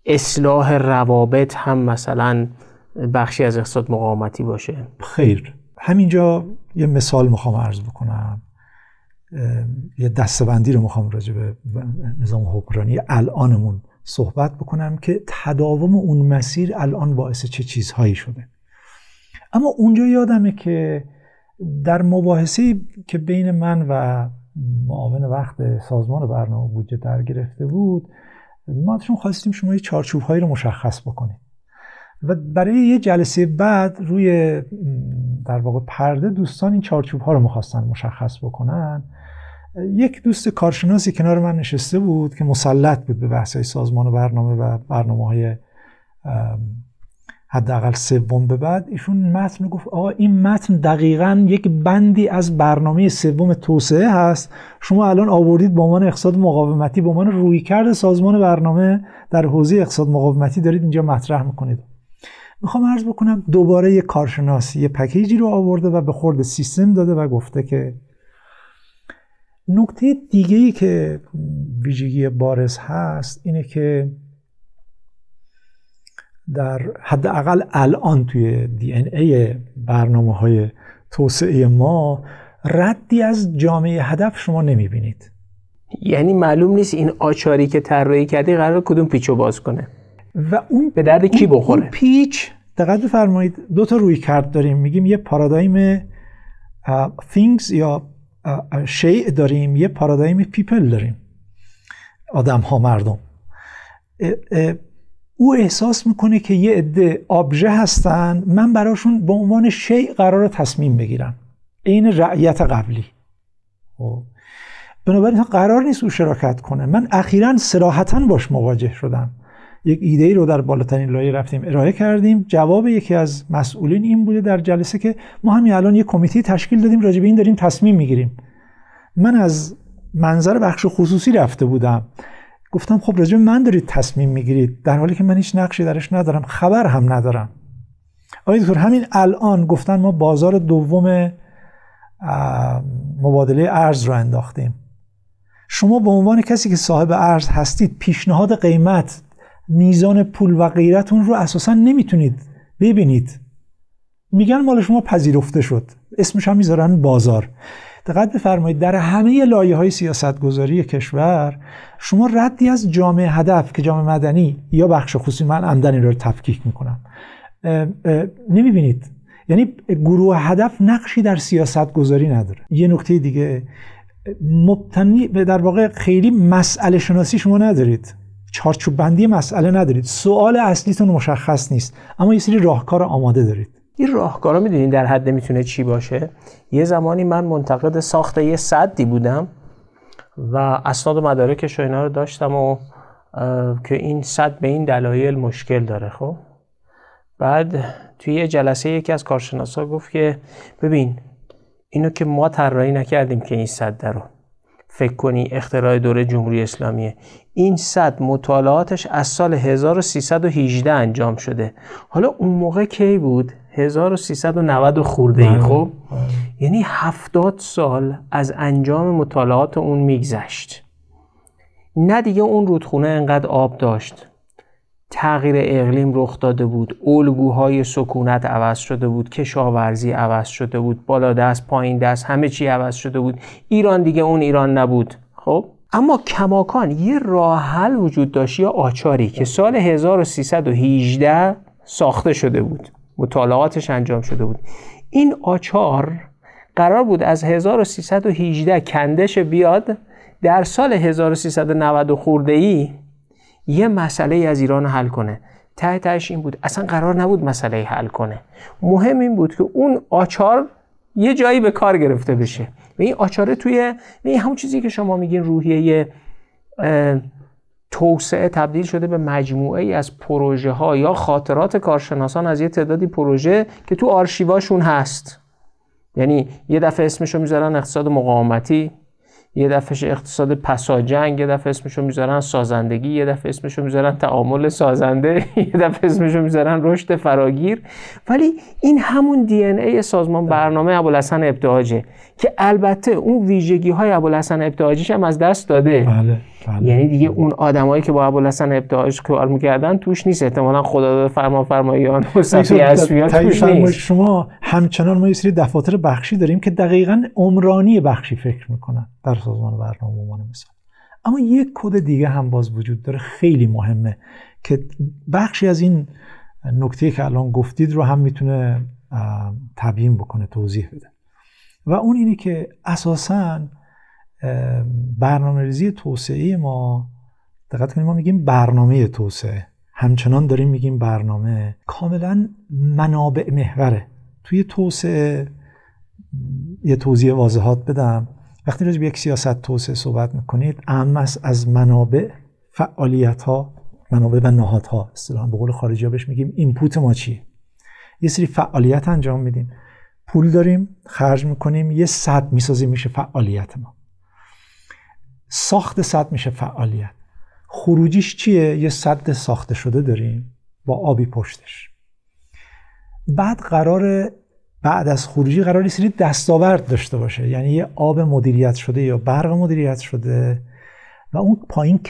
اصلاح روابط هم مثلا بخشی از اقتصاد مقاومتی باشه؟ خیر، همینجا یه مثال میخوام عرض بکنم، یه دسته‌بندی رو میخوام راجع به نظام حکمرانی الانمون صحبت بکنم که تداوم اون مسیر الان باعث چه چیزهایی شده. اما اونجا یادمه که در مباحثه‌ای که بین من و معاون وقت سازمان برنامه بودجه در گرفته بود، ما ازشون خواستیم شما یه چارچوب‌هایی رو مشخص بکنید و برای یه جلسه بعد روی در واقع پرده دوستان این چارچوب‌ها رو می‌خواستن مشخص بکنن. یک دوست کارشناسی کنار من نشسته بود که مسلط بود به بحث‌های سازمان برنامه و برنامه‌های حداقل سوم به بعد ایشون متن گفت آقا این متن دقیقاً یک بندی از برنامه سوم توسعه هست، شما الان آوردید به عنوان اقتصاد مقاومتی، به عنوان رویکرد سازمان برنامه در حوزه اقتصاد مقاومتی دارید اینجا مطرح میکنید. میخوام عرض بکنم دوباره یک کارشناس یه پکیجی رو آورده و به خورد سیستم داده و گفته که نکته دیگه‌ای که ویژگی بارز هست اینه که در حداقل الان توی DNA برنامه‌های توسعه ما ردی از جامعه هدف شما نمی‌بینید. یعنی معلوم نیست این آچاری که طراحی کردی قرار کدوم پیچو باز کنه و اون به درد کی بخوره. اون پیچ دقت بفرمایید دو تا رویکرد داریم، میگیم یه پارادایم things یا شیء داریم، یه پارادایم people داریم، آدم ها، مردم. او احساس میکنه که یه عده آبژه هستن، من براشون به عنوان شیء قرار تصمیم بگیرم، این رعیت قبلی. بنابراین قرار نیست او شراکت کنه. من اخیراً صراحتاً باش مواجه شدم، یک ایده‌ای رو در بالاترین لایه رفتیم ارائه کردیم، جواب یکی از مسئولین این بوده در جلسه که ما همین الان یک کمیته تشکیل دادیم راجع به این داریم تصمیم میگیریم. من از منظر بخش خصوصی رفته بودم، گفتم خب راجع به من دارید تصمیم میگیرید در حالی که من هیچ نقشی درش ندارم، خبر هم ندارم. آقای دکتر همین الان گفتن ما بازار دوم مبادله ارز رو انداختیم، شما به عنوان کسی که صاحب ارز هستید پیشنهاد قیمت، میزان پول و غیرتون رو اساسا نمیتونید ببینید، میگن مال شما پذیرفته شد، اسمش هم میذارن بازار. دقت بفرمایید در همه لایه‌های سیاستگذاری کشور شما ردی از جامعه هدف که جامعه مدنی یا بخش خصوصی، من عمدن این رو تفکیک میکنم، نمیبینید. یعنی گروه هدف نقشی در سیاستگذاری نداره. یه نکته دیگه، مبتنی در واقع خیلی مسئله شناسی شما ندارید، چارچوب بندی مسئله ندارید، سوال اصلیتون مشخص نیست، اما یه سری راهکار آماده دارید. این راهکارا میدونین در حد میتونه چی باشه؟ یه زمانی من منتقد ساخت یه سدی بودم و اسناد و مدارکش و اینا رو داشتم و که این سد به این دلایل مشکل داره. خب بعد توی یه جلسه یکی از کارشناسا گفت که ببین اینو که ما طراحی نکردیم که این سد رو فکر کنی اختراع دوره جمهوری اسلامیه، این سد مطالعاتش از سال 1318 انجام شده. حالا اون موقع کی بود؟ 1390 خورده ای. خب یعنی 70 سال از انجام مطالعات اون میگذشت. نه دیگه اون رودخونه انقدر آب داشت، تغییر اقلیم رخ داده بود، الگوهای سکونت عوض شده بود، کشاورزی عوض شده بود، بالا دست پایین دست همه چی عوض شده بود. ایران دیگه اون ایران نبود. خب اما کماکان یه راه حل وجود داشت یا آچاری که سال 1318 ساخته شده بود، مطالعاتش انجام شده بود. این آچار قرار بود از 1318 کندش بیاد، در سال 1390 خورده ای یه مسئله از ایران حل کنه. تهش این بود اصلا قرار نبود مسئله حل کنه، مهم این بود که اون آچار یه جایی به کار گرفته بشه و این آچاره توی همون چیزی که شما میگین روحیه توسعه تبدیل شده به مجموعه ای از پروژه ها یا خاطرات کارشناسان از یه تعدادی پروژه که تو آرشیواشون هست. یعنی یه دفعه اسمشو میذارن اقتصاد مقاومتی، یه دفعه اقتصاد پساجنگ، یه دفعه اسمشو میذارن سازندگی، یه دفعه اسمشو میذارن تعامل سازنده، یه دفعه اسمشو میذارن رشد فراگیر. ولی این همون دی ان ای سازمان برنامه ابوالحسن ابتهاجه که البته اون ویژگی های ابوالحسن ابتهاجیش هم از دست داده. بله. یعنی دیگه اون آدمایی که با ابوالحسن ابتهاج کار میکردن توش نیست، احتمالاً خداداد فرمانفرمایان و صفی اسفیان توش نیست. شما همچنان ما یه سری دفاتر بخشی داریم که دقیقاً عمرانی بخشی فکر میکنن در سازمان برنامه عنوان مثال. اما یک کد دیگه هم باز وجود داره خیلی مهمه که بخشی از این نکته که الان گفتید رو هم میتونه تبیین بکنه، توضیح بده، و اون اینه که اساساً برنامه‌ریزی توسعه ما، دقت کنید ما میگیم برنامه توسعه، همچنان داریم میگیم برنامه، کاملا منابع محوره. توی توسعه یه توضیح واضحات بدم. وقتی راجع به یک سیاست توسعه صحبت میکنید اهم است از منابع، فعالیت‌ها منابع و نهادها، اصطلاحاً به قول خارجی‌ها بهش میگیم اینپوت ما چیه. یه سری فعالیت انجام میدیم، پول داریم خرج میکنیم، یه سد میسازیم میشه فعالیت ما. ساخت سد میشه فعالیت. خروجیش چیه؟ یه سد ساخته شده داریم با آبی پشتش. بعد از خروجی قرار سری دستاورد داشته باشه، یعنی یه آب مدیریت شده یا برق مدیریت شده و اون پایین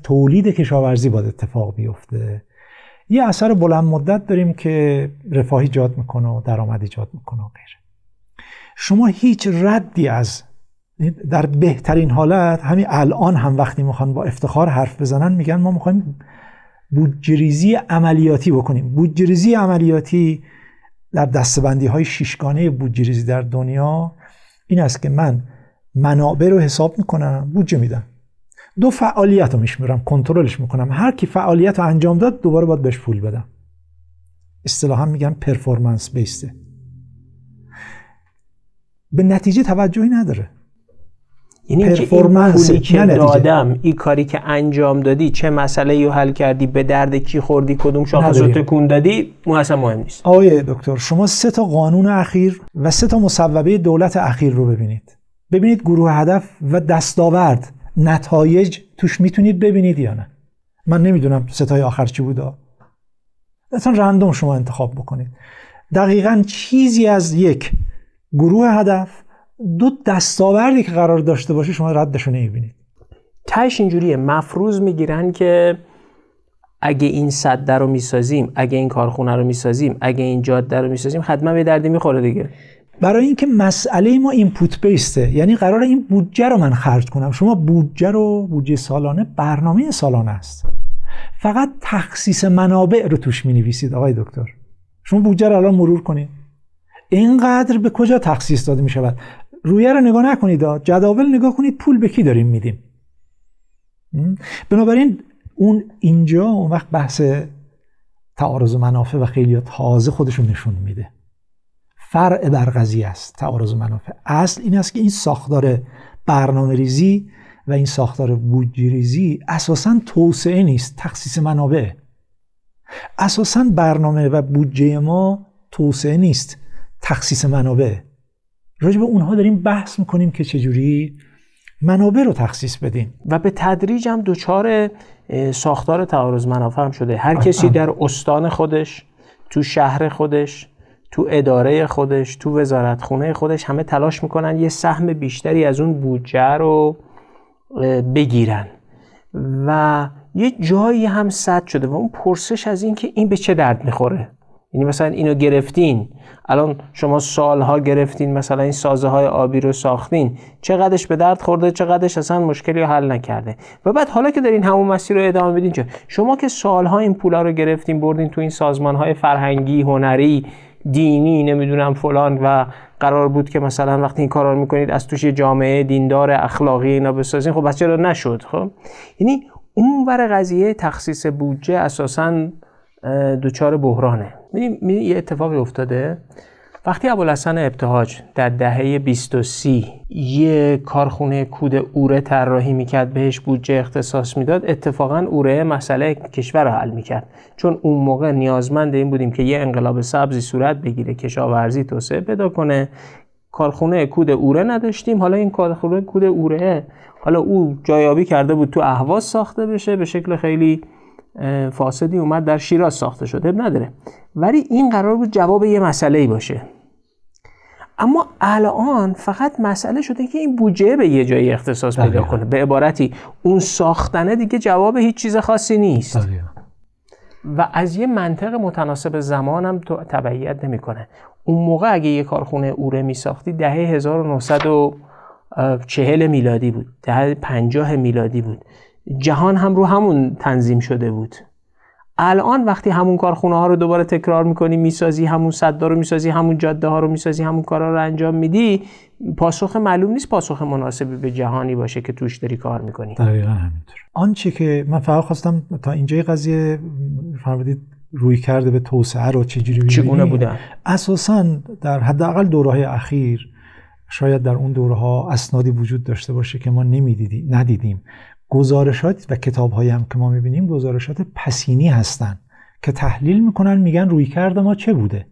تولید کشاورزی باید اتفاق بیفته. یه اثر بلند مدت داریم که رفاه ایجاد میکنه و درآمد ایجاد میکنه و غیره. شما هیچ ردی از، در بهترین حالت همین الان هم وقتی میخوان با افتخار حرف بزنن میگن ما میخوایم بودجه‌ریزی عملیاتی بکنیم. بودجه‌ریزی عملیاتی در دسته‌بندی‌های شیشگانه بودجه‌ریزی در دنیا این است که من منابع رو حساب میکنم، بودجه میدم، 2 فعالیت رو میشمرم، کنترلش میکنم، هر کی فعالیت رو انجام داد دوباره باید بهش پول بدم. اصطلاحاً میگن پرفورمنس بیسته. به نتیجه توجهی نداره. یعنی اینکه این پولی که دادم، این کاری که انجام دادی، چه مسئله‌ای رو حل کردی، به درد کی خوردی، کدوم شاخص رو تکون دادی، اصلا مهم نیست. آقای دکتر، شما 3 تا قانون اخیر و 3 تا مصوبه دولت اخیر رو ببینید گروه هدف و دستاورد، نتایج توش میتونید ببینید یا نه. من نمیدونم 3 تای آخر چی بوده، اصلا رندوم شما انتخاب بکنید. دقیقاً چیزی از یک گروه هدف، 2 دستاوردی که قرار داشته باشه شما ردشو نمیبینید. تهش اینجوریه، مفروض میگیرن که اگه این سد رو میسازیم، اگه این کارخونه رو میسازیم، اگه این جاده رو میسازیم، حتما به دردی میخوره دیگه. برای اینکه مسئله ما اینپوت بیسته، یعنی قرار این بودجه رو من خرج کنم. شما بودجه سالانه برنامه سالانه است، فقط تخصیص منابع رو توش مینویسید. آقای دکتر، شما بودجه رو الان مرور کنید، اینقدر به کجا تخصیص داده میشود، رویه رو نگاه نکنید، جداول نگاه کنید، پول به کی داریم میدیم. بنابراین اینجا اون وقت بحث تعارض منافع و خیلی تازه خودشون نشون میده. فرع بر قضیه است تعارض منافع. اصل این است که این ساختار برنامه ریزی و این ساختار بودجه ریزی اساساً توسعه نیست، تخصیص منابع. اساساً برنامه و بودجه ما توسعه نیست، تخصیص منابع. راجع به اونها داریم بحث میکنیم که چجوری منابع رو تخصیص بدیم و به تدریج هم دوچار ساختار تعارض منافع هم شده. هر کسی در استان خودش، تو شهر خودش، تو اداره خودش، تو وزارتخونه خودش همه تلاش میکنن یه سهم بیشتری از اون بودجه رو بگیرن و یه جایی هم سد شده و اون پرسش از این که این به چه درد میخوره. یعنی مثلا اینو گرفتین، الان شما سالها گرفتین، مثلا این سازه های آبی رو ساختین، چقدرش به درد خورده، چقدرش اصلا مشکلی رو حل نکرده. و بعد حالا که دارین همون مسیر رو ادامه بدین، شما که سالها این پولا رو گرفتین بردین تو این سازمان های فرهنگی، هنری، دینی، نمیدونم فلان، و قرار بود که مثلا وقتی این کارا رو میکنید از توش جامعه دیندار اخلاقی اینا بسازین، خب بس چرا نشد؟ خب یعنی اون ور قضیه تخصیص بودجه اساساً دوچار بحرانه. یه اتفاقی افتاده وقتی ابوالحسن ابتهاج در دهه 20 و 30 یه کارخونه کود اوره طراحی میکرد، بهش بودجه اختصاص میداد، اتفاقا اوره مسئله کشور رو حل میکرد، چون اون موقع نیازمند این بودیم که یه انقلاب سبزی صورت بگیره، کشاورزی توسعه پیدا کنه. کارخونه کود اوره نداشتیم، حالا این کارخونه کود اوره حالا او جایابی کرده بود تو اهواز ساخته بشه، به شکل خیلی فاسدی اومد در شیراز ساخته شده، نداره، ولی این قرار بود جواب یه مسئله‌ای باشه. اما الان فقط مسئله شده که این بودجه به یه جایی اختصاص پیدا کنه. به عبارتی اون ساختنه دیگه جواب هیچ چیز خاصی نیست و از یه منطق متناسب زمان هم تبعیت نمی‌کنه. اون موقع اگه یه کارخونه اوره می‌ساختی دهه 1940 میلادی بود، دهه 50 میلادی بود، جهان هم رو همون تنظیم شده بود. الان وقتی همون کارخونه ها رو دوباره تکرار میکنی، میسازی، همون سدا رو میسازی، همون جاده ها رو میسازی، همون کارا رو انجام میدی، پاسخ معلوم نیست پاسخ مناسبی به جهانی باشه که توش داری کار میکنی. دقیقاً همینطور. آنچه که من فقط خواستم تا اینجای قضیه فرمودید روی کرده به توسعه رو چگونه بودن. اساساً در حداقل دوره‌های اخیر، شاید در اون دوره‌ها اسنادی وجود داشته باشه که ما ندیدیم، گزارشات و کتاب‌هایی هم که ما می‌بینیم گزارشات پسینی هستن که تحلیل میکنن، میگن رویکرد ما چه بوده.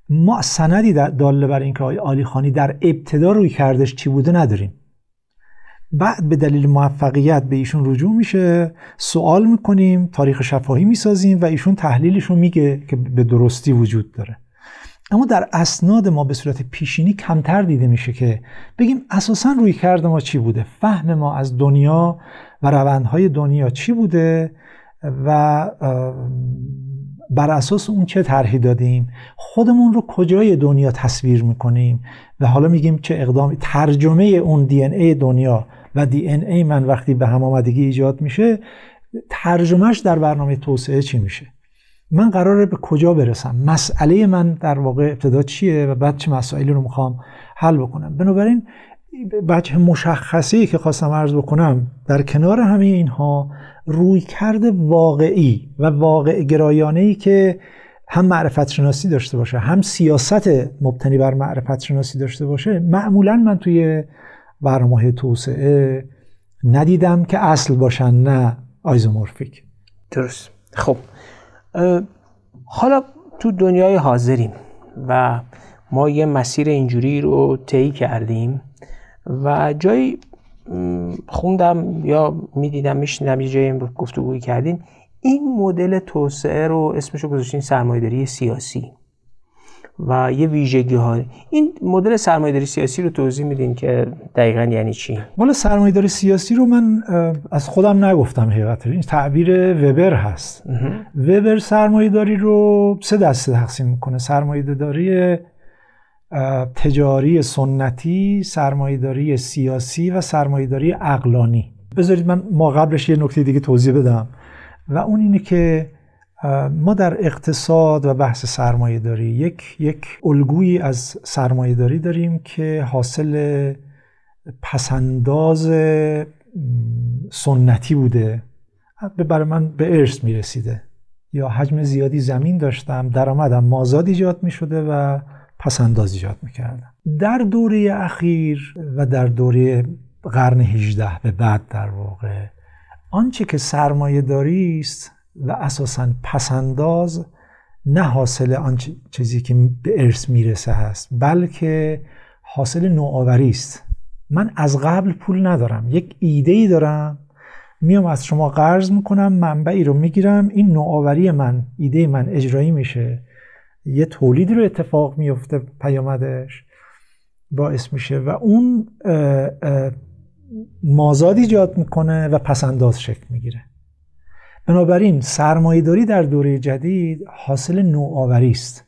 ما سندی داله بر اینکه آقای عالیخانی در ابتدا رویکردش چی بوده نداریم. بعد به دلیل موفقیت به ایشون رجوع میشه، سوال میکنیم، تاریخ شفاهی میسازیم و ایشون تحلیلشون میگه که به درستی وجود داره. اما در اسناد ما به صورت پیشینی کمتر دیده میشه که بگیم اساساً رویکرد ما چی بوده، فهم ما از دنیا و روندهای دنیا چی بوده و بر اساس اون چه طرحی دادیم، خودمون رو کجای دنیا تصویر میکنیم و حالا میگیم چه اقدامی. ترجمه اون دی ان ای دنیا و دی ان ای من وقتی به هم آمدگی ایجاد میشه، ترجمهش در برنامه توسعه چی میشه، من قراره به کجا برسم، مسئله من در واقع ابتدا چیه و بعد چه مسائلی رو میخوام حل بکنم. بنابراین بچه مشخصی که خواستم عرض بکنم در کنار همه اینها رویکرد واقعی و واقع گرایانه‌ای که هم معرفت شناسی داشته باشه هم سیاست مبتنی بر معرفت شناسی داشته باشه معمولا من توی برنامه‌های توسعه ندیدم که اصل باشن، نه آیزومورفیک. درست. خب حالا تو دنیای حاضریم و ما یه مسیر اینجوری رو طی کردیم و جایی خوندم یا میدیدم میشنیدم یه جایی گفتگویی کردین، این مدل توسعه رو اسمشو گذاشتین سرمایه‌داری سیاسی و یه ویژگی ها. این مدل سرمایه‌داری سیاسی رو توضیح میدین که دقیقاً یعنی چی؟ مدل سرمایه‌داری سیاسی رو من از خودم نگفتم، حقیقتا این تعبیر وبر هست. وبر سرمایه‌داری رو 3 دسته تقسیم میکنه: سرمایه‌داری تجاری سنتی، سرمایه‌داری سیاسی و سرمایه‌داری عقلانی. بذارید من قبلش یه نکته دیگه توضیح بدم و اون اینه که ما در اقتصاد و بحث سرمایه‌داری یک الگویی از سرمایه‌داری داریم که حاصل پسنداز سنتی بوده، برای من به ارث میرسیده، یا حجم زیادی زمین داشتم، درآمدم مازاد ایجاد میشده و پسنداز ایجاد میکردم. در دوره اخیر و در دوره قرن 18 به بعد در واقع آنچه که سرمایه‌داری است و اساساً پسنداز نه حاصل آن چیزی که به ارث میرسه هست، بلکه حاصل نوآوری است. من از قبل پول ندارم، یک ایده‌ای دارم، میام از شما قرض میکنم، منبعی رو میگیرم، این نوآوری من، ایده من اجرایی میشه، یه تولید رو اتفاق میفته، پیامدش باعث میشه و اون مازاد ایجاد میکنه و پسنداز شکل میگیره. بنابراین سرمایه‌داری در دوره جدید حاصل نوآوری است.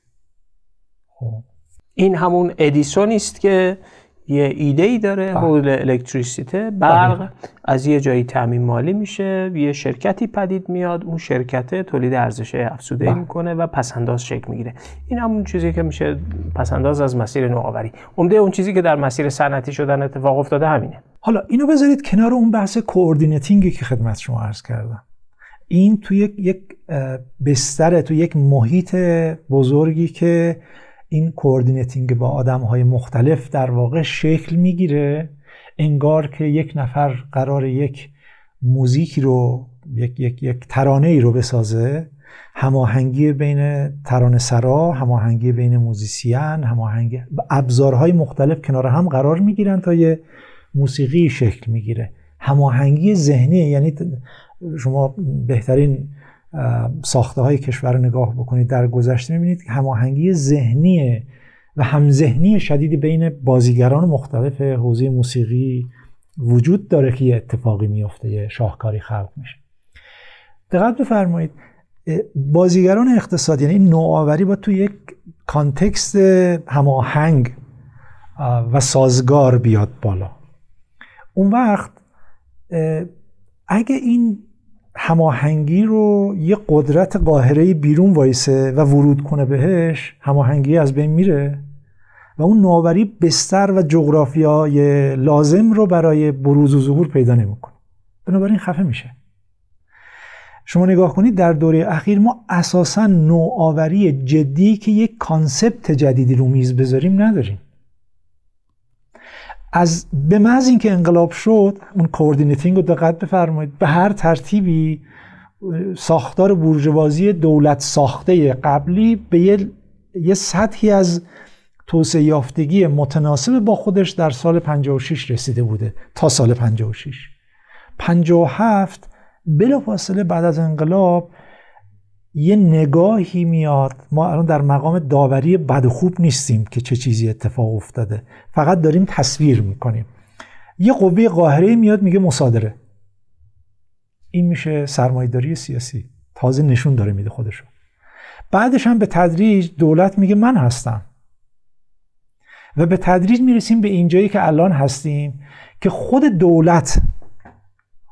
این همون ادیسون است که یه ایده‌ای داره، حول الکتریسیته، برق از یه جایی تامین مالی میشه، یه شرکتی پدید میاد، اون شرکت تولید ارزش افزوده میکنه و پسنداز شکل میگیره. این همون چیزی که میشه پسنداز از مسیر نوآوری. عمده اون چیزی که در مسیر صنعتی شدن اتفاق افتاده همینه. حالا اینو بذارید کنار اون بحث کوردینیتینگی که خدمت شما عرض کردم. این توی یک بستر، توی یک محیط بزرگی که این کوردینیتینگ با آدم‌های مختلف در واقع شکل میگیره، انگار که یک نفر قرار یک موزیکی رو، یک ترانه‌ای رو بسازه، هماهنگی بین ترانه‌سرا، هماهنگی بین موزیسین، هماهنگی ابزارهای مختلف کنار هم قرار میگیرن تا یه موسیقی شکل میگیره. هماهنگی ذهنی، یعنی شما بهترین ساخته های کشور رو نگاه بکنید در گذشته میبینید که هماهنگی ذهنی و همذهنی شدید بین بازیگران مختلف حوزه موسیقی وجود داره که یه اتفاقی میفته، یه شاهکاری خلق میشه. دقت بفرمایید، بازیگران اقتصاد، یعنی نوآوری با تو یک کانتکست هماهنگ و سازگار بیاد بالا. اون وقت اگه این هماهنگی رو یه قدرت قاهره‌ای بیرون وایسه و ورود کنه بهش، هماهنگی از بین میره و اون نوآوری بستر و جغرافیای لازم رو برای بروز و ظهور پیدا نمیکنه، بنابراین خفه میشه. شما نگاه کنید در دوره اخیر ما اساساً نوآوری جدی که یک کانسپت جدیدی رو میز بذاریم نداریم. به محض اینکه انقلاب شد، اون کوردینیتینگ رو دقت بفرمایید، به هر ترتیبی ساختار بورژوازی دولت ساخته قبلی به یه سطحی از توسعه یافتگی متناسب با خودش در سال 56 رسیده بوده. تا سال 57 بلافاصله بعد از انقلاب یه نگاهی میاد. ما الان در مقام داوری بد و خوب نیستیم که چه چیزی اتفاق افتاده، فقط داریم تصویر میکنیم. یه قوه قاهره میاد میگه مصادره. این میشه سرمایه‌داری سیاسی. تازه نشون داره میده خودشو. بعدش هم به تدریج دولت میگه من هستم و به تدریج میرسیم به اینجایی که الان هستیم که خود دولت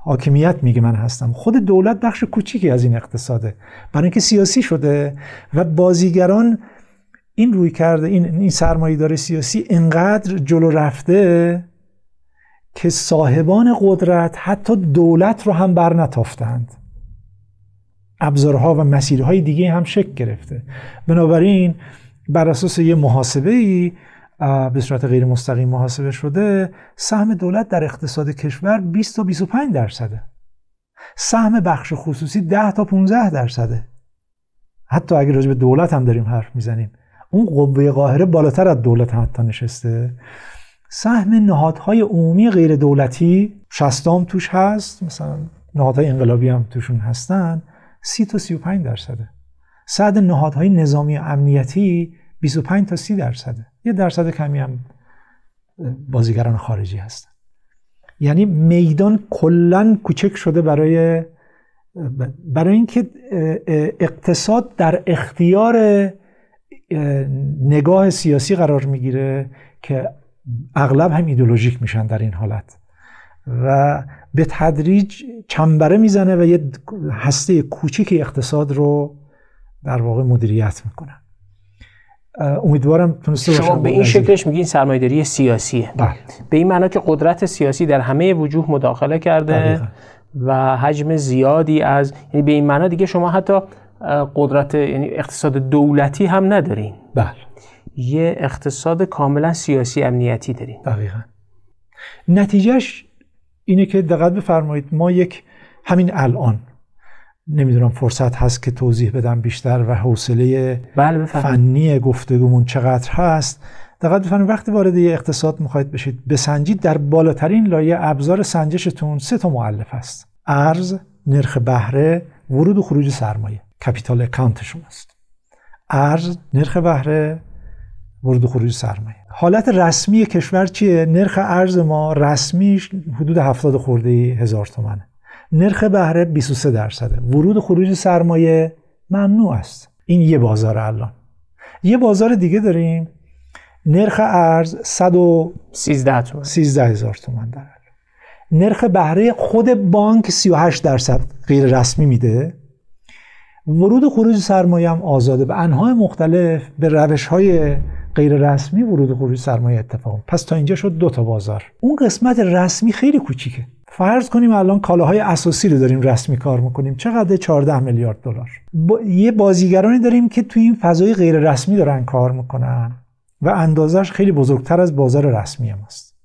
حاکمیت میگه من هستم. خود دولت بخش کوچیکی از این اقتصاده، برای اینکه سیاسی شده و بازیگران این روی کرده، این سرمایه‌دار سیاسی انقدر جلو رفته که صاحبان قدرت حتی دولت رو هم بر نتافتند. ابزارها و مسیرهای دیگه هم شکل گرفته. بنابراین بر اساس یه محاسبه‌ای به صورت غیر مستقیم محاسبه شده، سهم دولت در اقتصاد کشور 20 تا 25%. سهم بخش خصوصی 10 تا 15%. حتی اگر راجع به دولت هم داریم حرف میزنیم، اون قوه قاهره بالاتر از دولت هم حتی نشسته. سهم نهادهای عمومی غیر دولتی 60 هم توش هست، مثلا نهادهای انقلابی هم توشون هستن، 30 تا 35%. سهم نهادهای نظامی و امنیتی 25 تا 30%. یه درصد کمی هم بازیگران خارجی هستن. یعنی میدان کلاً کوچک شده برای اینکه اقتصاد در اختیار نگاه سیاسی قرار میگیره که اغلب هم ایدئولوژیک میشن در این حالت و به تدریج چنبره میزنه و یه هسته کوچیک اقتصاد رو در واقع مدیریت میکنن. امیدوارم تونسته باشم. شما به این شکلش میگین سرمایه‌داری سیاسیه. بله. به این معنی که قدرت سیاسی در همه وجوه مداخله کرده دقیقا. و حجم زیادی از، یعنی به این معنی دیگه شما حتی قدرت، یعنی اقتصاد دولتی هم ندارین. بله. یه اقتصاد کاملا سیاسی امنیتی دارین. دقیقاً. نتیجهش اینه که دقت بفرمایید، ما همین الان نمیدونم فرصت هست که توضیح بدم بیشتر و حوصله فنی گفتگومون چقدر هست. دقت بفرمایید وقتی وارد یه اقتصاد میخواید بشید بسنجید، در بالاترین لایه ابزار سنجشتون 3 تا مؤلف هست: ارز، نرخ بهره، ورود و خروج سرمایه. کپیتال اکانت شماست. ارز، نرخ بهره، ورود و خروج سرمایه. حالت رسمی کشور چیه؟ نرخ ارز ما رسمیش حدود 70 خورده هزار تومانه. نرخ بهره 23%. ورود و خروج سرمایه ممنوع است. این یه بازار. الان یه بازار دیگه داریم، نرخ ارز 113,000 تومان در الان. نرخ بهره خود بانک 38% غیر رسمی میده. ورود و خروج سرمایه هم آزاده، به انواع مختلف به روش‌های غیر رسمی ورود و خروج سرمایه اتفاق. پس تا اینجا شد 2 تا بازار. اون قسمت رسمی خیلی کوچیکه. فرض کنیم الان کالاهای اساسی رو داریم رسمی کار میکنیم، چقدر؟ 14 میلیارد دلار. یه بازیگرانی داریم که توی این فضای غیر رسمی دارن کار میکنن و اندازش خیلی بزرگتر از بازار رسمی ماست.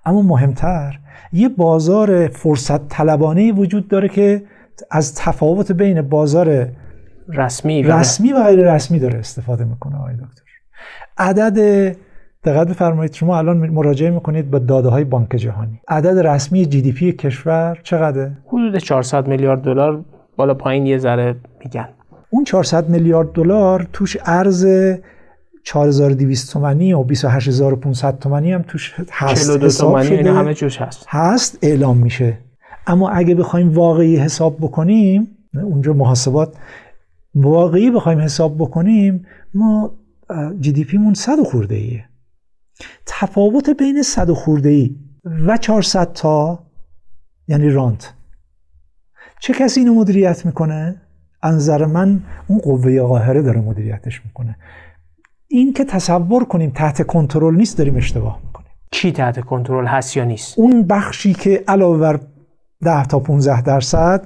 اما مهمتر، یه بازار فرصت طلبانه وجود داره که از تفاوت بین بازار رسمی و غیر رسمی داره استفاده میکنه. آقای دکتر، عدد، دقت بفرمایید، شما الان مراجعه میکنید به داده‌های بانک جهانی، عدد رسمی جی دی پی کشور چقدره؟ حدود 400 میلیارد دلار، بالا پایین یه ذره میگن. اون 400 میلیارد دلار توش ارز 4200 تومانی و 28500 تومانی هم توش هست. 42 تومانی اینا همه جوش هست اعلام میشه. اما اگه بخوایم واقعی حساب بکنیم، اونجا محاسبات واقعی بخوایم حساب بکنیم، ما جی دی پی مون 100 خورده ایه. تفاوت بین 100 خورده ای و 400 تا یعنی رانت. چه کسی اینو مدیریت میکنه؟ از نظر من اون قوه قاهره داره مدیریتش میکنه. این که تصور کنیم تحت کنترل نیست، داریم اشتباه میکنیم. چی تحت کنترل هست یا نیست؟ اون بخشی که علاوه بر 10 تا 15%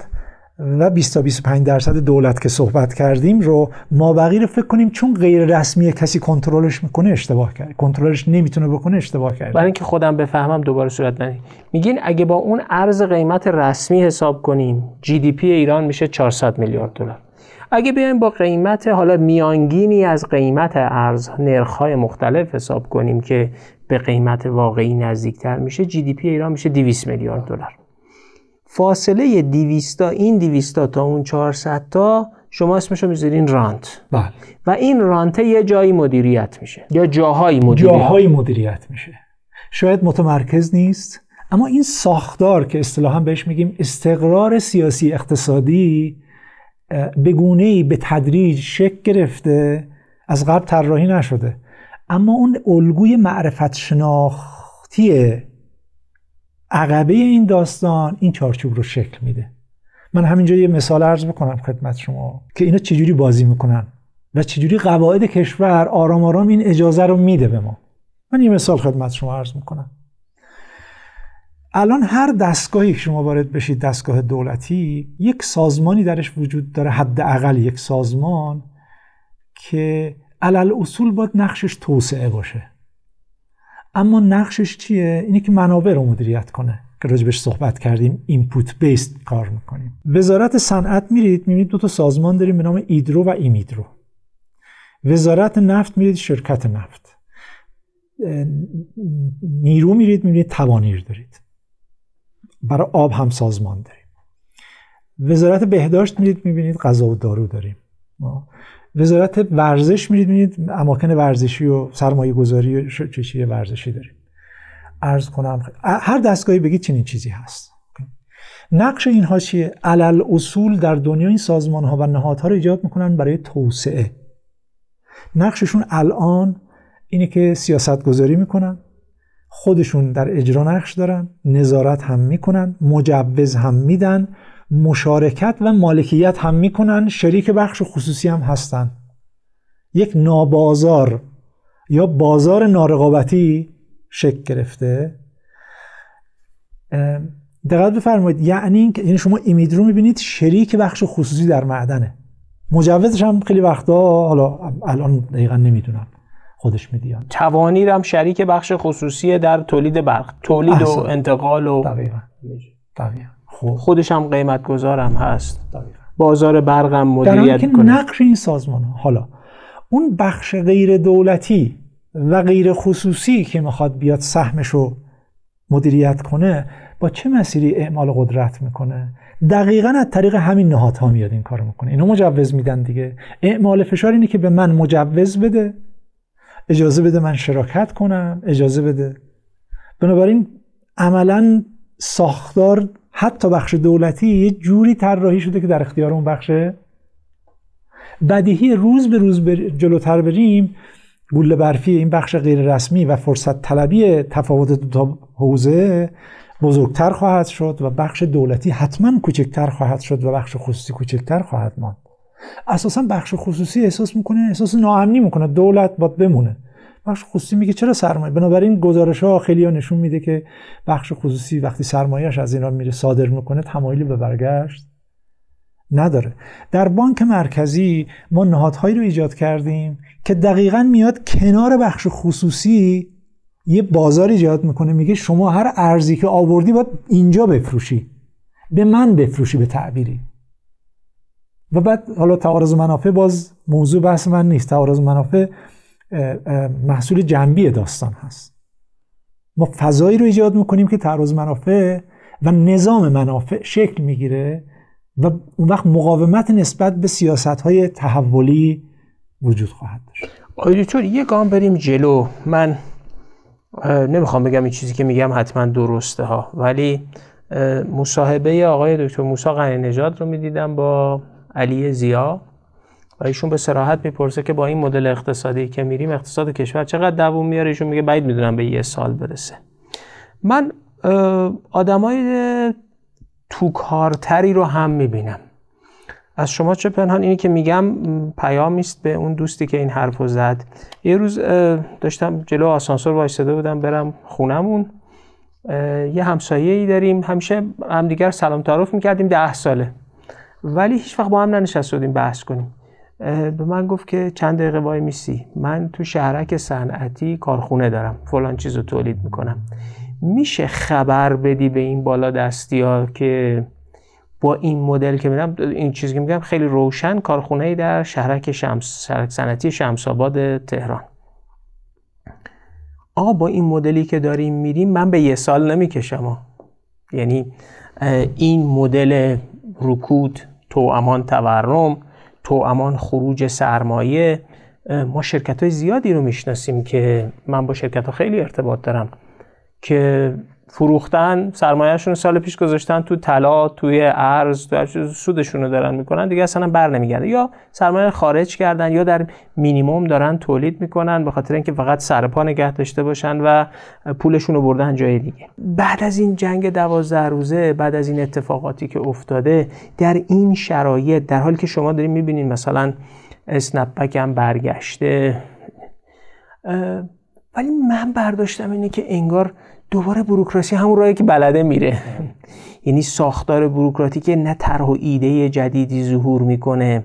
و 20 تا 25% دولت که صحبت کردیم رو مابقی رو فکر کنیم چون غیر رسمی کسی کنترلش میکنه اشتباه کرد، کنترلش نمیتونه بکنه اشتباه کرد. برای اینکه خودم بفهمم دوباره صورت ندید، میگین اگه با اون ارز قیمت رسمی حساب کنیم جی دی پی ایران میشه 400 میلیارد دلار. اگه بیایم با قیمت حالا میانگینی از قیمت ارز نرخ‌های مختلف حساب کنیم که به قیمت واقعی نزدیکتر میشه، جی دی پی ایران میشه 200 میلیارد دلار. فاصله 200 تا این 200 تا اون 400 تا شما اسمشو میذارین رانت. بله. و این رانت یه جایی مدیریت میشه یا جاهای مدیریت میشه. شاید متمرکز نیست، اما این ساختار که اصطلاحاً بهش میگیم استقرار سیاسی اقتصادی به گونه‌ای به تدریج شکل گرفته، از قبل طراحی نشده، اما اون الگوی معرفت شناختی عقبه این داستان این چارچوب رو شکل میده. من همینجا یه مثال عرض بکنم خدمت شما که اینا چجوری بازی میکنن و چجوری قواعد کشور آرام آرام این اجازه رو میده به ما. من یه مثال خدمت شما عرض میکنم. الان هر دستگاهی که شما وارد بشید، دستگاه دولتی، یک سازمانی درش وجود داره، حداقل یک سازمان که علل اصول باید نقشش توسعه باشه. اما نقشش چیه؟ اینه که منابع رو مدیریت کنه که راجبش صحبت کردیم، اینپوت بیسد کار میکنیم. وزارت صنعت میرید میبینید دو تا سازمان داریم به نام ایدرو و ایمیدرو. وزارت نفت میرید شرکت نفت. نیرو میرید میبینید توانیر دارید. برای آب هم سازمان داریم. وزارت بهداشت میرید میبینید غذا و دارو داریم. وزارت ورزش میرید میبینید اماکن ورزشی و سرمایه گذاری و چیزی ورزشی داریم. عرض کنم هر دستگاهی بگید چنین چیزی هست. نقش اینها چیه؟ علل اصول در دنیا این سازمان ها و نهادها رو ایجاد میکنن برای توسعه. نقششون الان اینه که سیاست گذاری میکنن، خودشون در اجرا نقش دارن، نظارت هم میکنن، مجوز هم میدن، مشارکت و مالکیت هم میکنن، شریک بخش خصوصی هم هستن. یک نابازار یا بازار نارقابتی شکل گرفته. دقت بفرمایید، یعنی شما ایمیدرو میبینید شریک بخش خصوصی در معدنه، مجوزش هم خیلی وقتا، حالا الان دقیقا نمیدونم، خودش میدیان. توانیر هم شریک بخش خصوصی در تولید برق، تولید و انتقال و دقیقاً. خودش هم قیمت گذار هم هست. بازار برق هم مدیریت کنه. نقش این سازمان ها، حالا اون بخش غیر دولتی و غیر خصوصی که میخواد بیاد سهمش رو مدیریت کنه، با چه مسیری اعمال قدرت میکنه؟ دقیقاً از طریق همین نهادها میاد این کارو میکنه. اینا مجوز میدن دیگه. اعمال فشار اینه که به من مجوز بده، اجازه بده من شراکت کنم، اجازه بده. بنابراین عملاً ساختار حتی بخش دولتی یه جوری طراحی شده که در اختیار اون بخشه. بدیهی روز به روز جلوتر بریم، گوله برفی این بخش غیر رسمی و فرصت طلبی تفاوت دو تا حوزه بزرگتر خواهد شد و بخش دولتی حتما کوچکتر خواهد شد و بخش خصوصی کوچکتر خواهد ماند. اساسا بخش خصوصی احساس ناامنی میکنه، دولت باید بمونه. بخش خصوصی میگه چرا سرمایه؟ بنابراین گزارش‌ها خیلی‌ها نشون میده که بخش خصوصی وقتی سرمایه‌اش از ایران میره صادر میکنه، تمایلی به برگشت نداره. در بانک مرکزی ما نهادهایی رو ایجاد کردیم که دقیقاً میاد کنار بخش خصوصی یه بازار ایجاد میکنه، میگه شما هر ارزی که آوردی باید اینجا بفروشی، به من بفروشی به تعبیری. و بعد حالا تعارض منافع باز موضوع بحث من نیست، تعارض منافع محصول جنبی داستان هست. ما فضایی رو ایجاد میکنیم که تعارض منافع و نظام منافع شکل میگیره و اون وقت مقاومت نسبت به سیاست‌های تحولی وجود خواهد داشت. آقای دکتر یه گام بریم جلو. من نمیخوام بگم این چیزی که میگم حتما درسته ها، ولی مصاحبه آقای دکتر موسی غنی نژاد رو میدیدم با علی ضیا و ایشون به صراحت میپرسه که با این مدل اقتصادی که میریم اقتصاد کشور چقدر دووم میاره. ایشون میگه بعید میدونم به 1 سال برسه. من آدمای توکارتری رو هم میبینم. از شما چه پنهان اینی که میگم پیامی است به اون دوستی که این حرفو زد. یه روز داشتم جلو آسانسور وایساده بودم برم خونمون، یه همسایه‌ای داریم، همیشه همدیگر سلام تعارف میکردیم 10 ساله. ولی هیچ وقت با هم ننشستیم بحث کنیم. به من گفت که چند دقیقه وای میسی، من تو شهرک صنعتی کارخونه دارم، فلان چیزو تولید میکنم، میشه خبر بدی به این بالا دستی‌ها که با این مدل که میرم، این چیزی که میگم خیلی روشن، کارخونه‌ای در شهرک شهرک صنعتی شمس‌آباد تهران، آقا با این مدلی که داریم میریم من به 1 سال نمیکشم. یعنی این مدل رکود، توامان تورم، توامان خروج سرمایه، ما شرکت‌های زیادی رو میشناسیم که من با شرکت‌ها خیلی ارتباط دارم که فروختن سرمایه‌شون سال پیش گذاشتن تو طلا، توی ارز، سودشون رو دارن میکنن دیگه، اصلا بر نمیگردن، یا سرمایه خارج کردن یا در مینیمم دارن تولید میکنن به خاطر اینکه فقط سر پا نگه داشته باشن و پولشون رو بردن جای دیگه. بعد از این جنگ 12 روزه، بعد از این اتفاقاتی که افتاده، در این شرایط، در حالی که شما دارین میبینین مثلا اسنپ بک هم برگشته، ولی من برداشتم اینه که انگار دوباره بوروکراسی همون راهی که بلده میره. یعنی ساختار بوروکراتیک نه طرح و ایده جدیدی ظهور میکنه،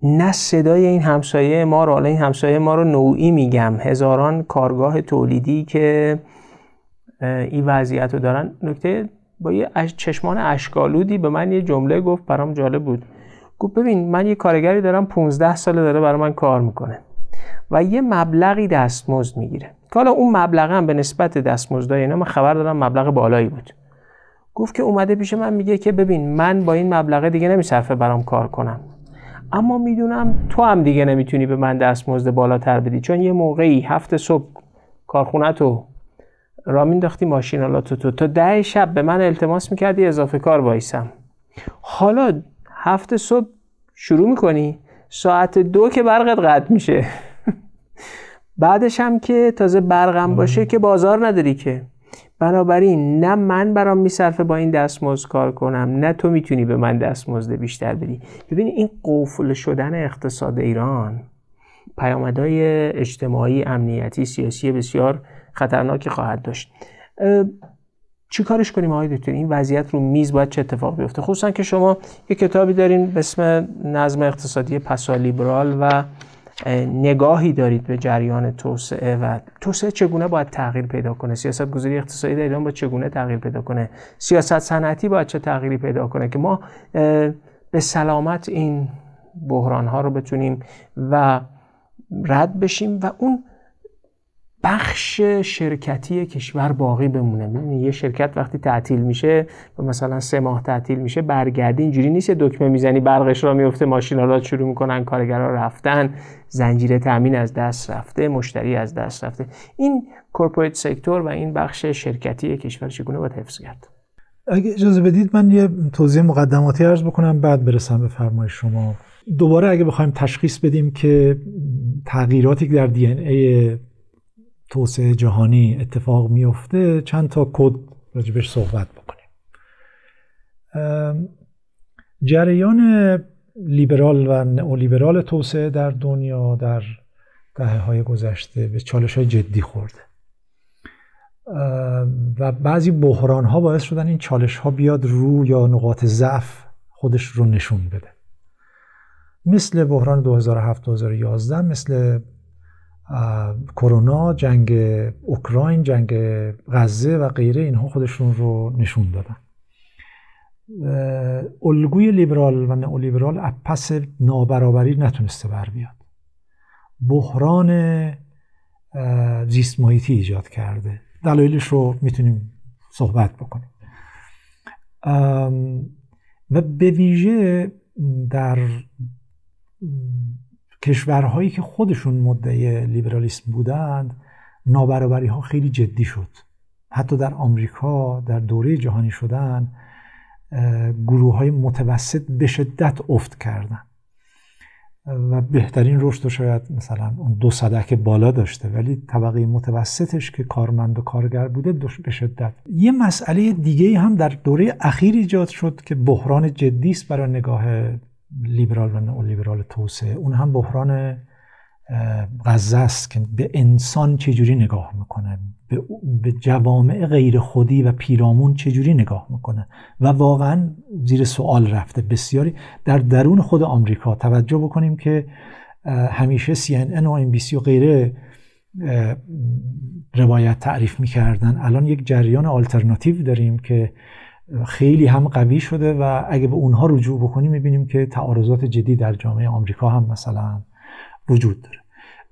نه صدای این همسایه ما رو، حالا این همسایه ما رو نوعی میگم، هزاران کارگاه تولیدی که این وضعیت رو دارن. نکته با یه چشمان اشک‌آلودی به من یه جمله گفت، برام جالب بود. گفت ببین من یه کارگری دارم 15 ساله داره برای من کار میکنه و یه مبلغی دستمزد میگیره، که حالا اون مبلغ هم به نسبت دستمزدای اینا من خبر دارم مبلغ بالایی بود. گفت که اومده پیش من میگه که ببین من با این مبلغ دیگه نمیصرفه برام کار کنم، اما میدونم تو هم دیگه نمیتونی به من دستمزد بالاتر بدی، چون یه موقعی 7 صبح کارخونه تو را مینداختی ماشینالاتو تو تا 10 شب به من التماس میکردی اضافه کار وایسم، حالا 7 صبح شروع میکنی، ساعت 2 که برقت قطع میشه، بعدش هم که تازه برقم باشه که بازار نداری که، بنابراین نه من برام میصرفه با این دستمزد کار کنم، نه تو میتونی به من دستمزد بیشتر بدی. ببین این قفل شدن اقتصاد ایران پیامدهای اجتماعی، امنیتی، سیاسی بسیار خطرناکی خواهد داشت. چی کارش کنیم آقای دکتر؟ این وضعیت رو میز باید چه اتفاق بیفته؟ خصوصا که شما یک کتابی دارین به اسم نظم اقتصادی پسالیبرال و نگاهی دارید به جریان توسعه و توسعه چگونه باید تغییر پیدا کنه، سیاست گذاری اقتصادی در ایران باید چگونه تغییر پیدا کنه، سیاست صنعتی باید چه تغییری پیدا کنه که ما به سلامت این بحران ها رو بتونیم و رد بشیم و اون بخش شرکتی کشور باقی بمونه. ببینید یه شرکت وقتی تعطیل میشه و مثلا 3 ماه تعطیل میشه، برگردی اینجوری نیست دکمه میزنی برقش را میفته، ماشینالات شروع میکنن، کارگرها رفتن، زنجیره تامین از دست رفته، مشتری از دست رفته. این کورپوریت سکتور و این بخش شرکتی کشور چگونه باید حفظ کرد؟ اگه اجازه بدید من یه توضیح مقدماتی عرض بکنم بعد برسم به فرمایش شما. دوباره اگه بخوایم تشخیص بدیم که تغییراتی که در دی ان ای توسعه جهانی اتفاق میفته، چند تا کد راجبش صحبت بکنیم. جریان لیبرال و نئولیبرال توسعه در دنیا در دهه‌های گذشته به چالش‌های جدی خورده و بعضی بحران‌ها باعث شدن این چالش‌ها بیاد رو یا نقاط ضعف خودش رو نشون بده، مثل بحران 2007-2011، مثل کرونا، جنگ اوکراین، جنگ غزه و غیره. اینها خودشون رو نشون دادن. الگوی لیبرال و نئولیبرال از پس نابرابری نتونسته بر بیاد، بحران زیست محیطی ایجاد کرده. دلایلش رو میتونیم صحبت بکنیم و به ویژه در کشورهایی که خودشون مدعی لیبرالیسم بودند نابرابری ها خیلی جدی شد. حتی در آمریکا در دوره جهانی شدن گروه های متوسط به شدت افت کردن و بهترین رشد شاید مثلا اون 2% بالا داشته، ولی طبقه متوسطش که کارمند و کارگر بوده به شدت. یه مسئله دیگه هم در دوره اخیر ایجاد شد که بحران جدی است برای نگاه لیبرال و نئولیبرال توسعه، اون هم بحران غزه است که به انسان چجوری نگاه میکنه، به جوامع غیر خودی و پیرامون چجوری نگاه میکنه و واقعا زیر سوال رفته بسیاری در درون خود آمریکا. توجه بکنیم که همیشه CNN و NBC و غیره روایت تعریف میکردن، الان یک جریان آلترناتیو داریم که خیلی هم قوی شده و اگه به اونها رجوع بکنیم میبینیم که تعارضات جدی در جامعه آمریکا هم مثلا وجود داره.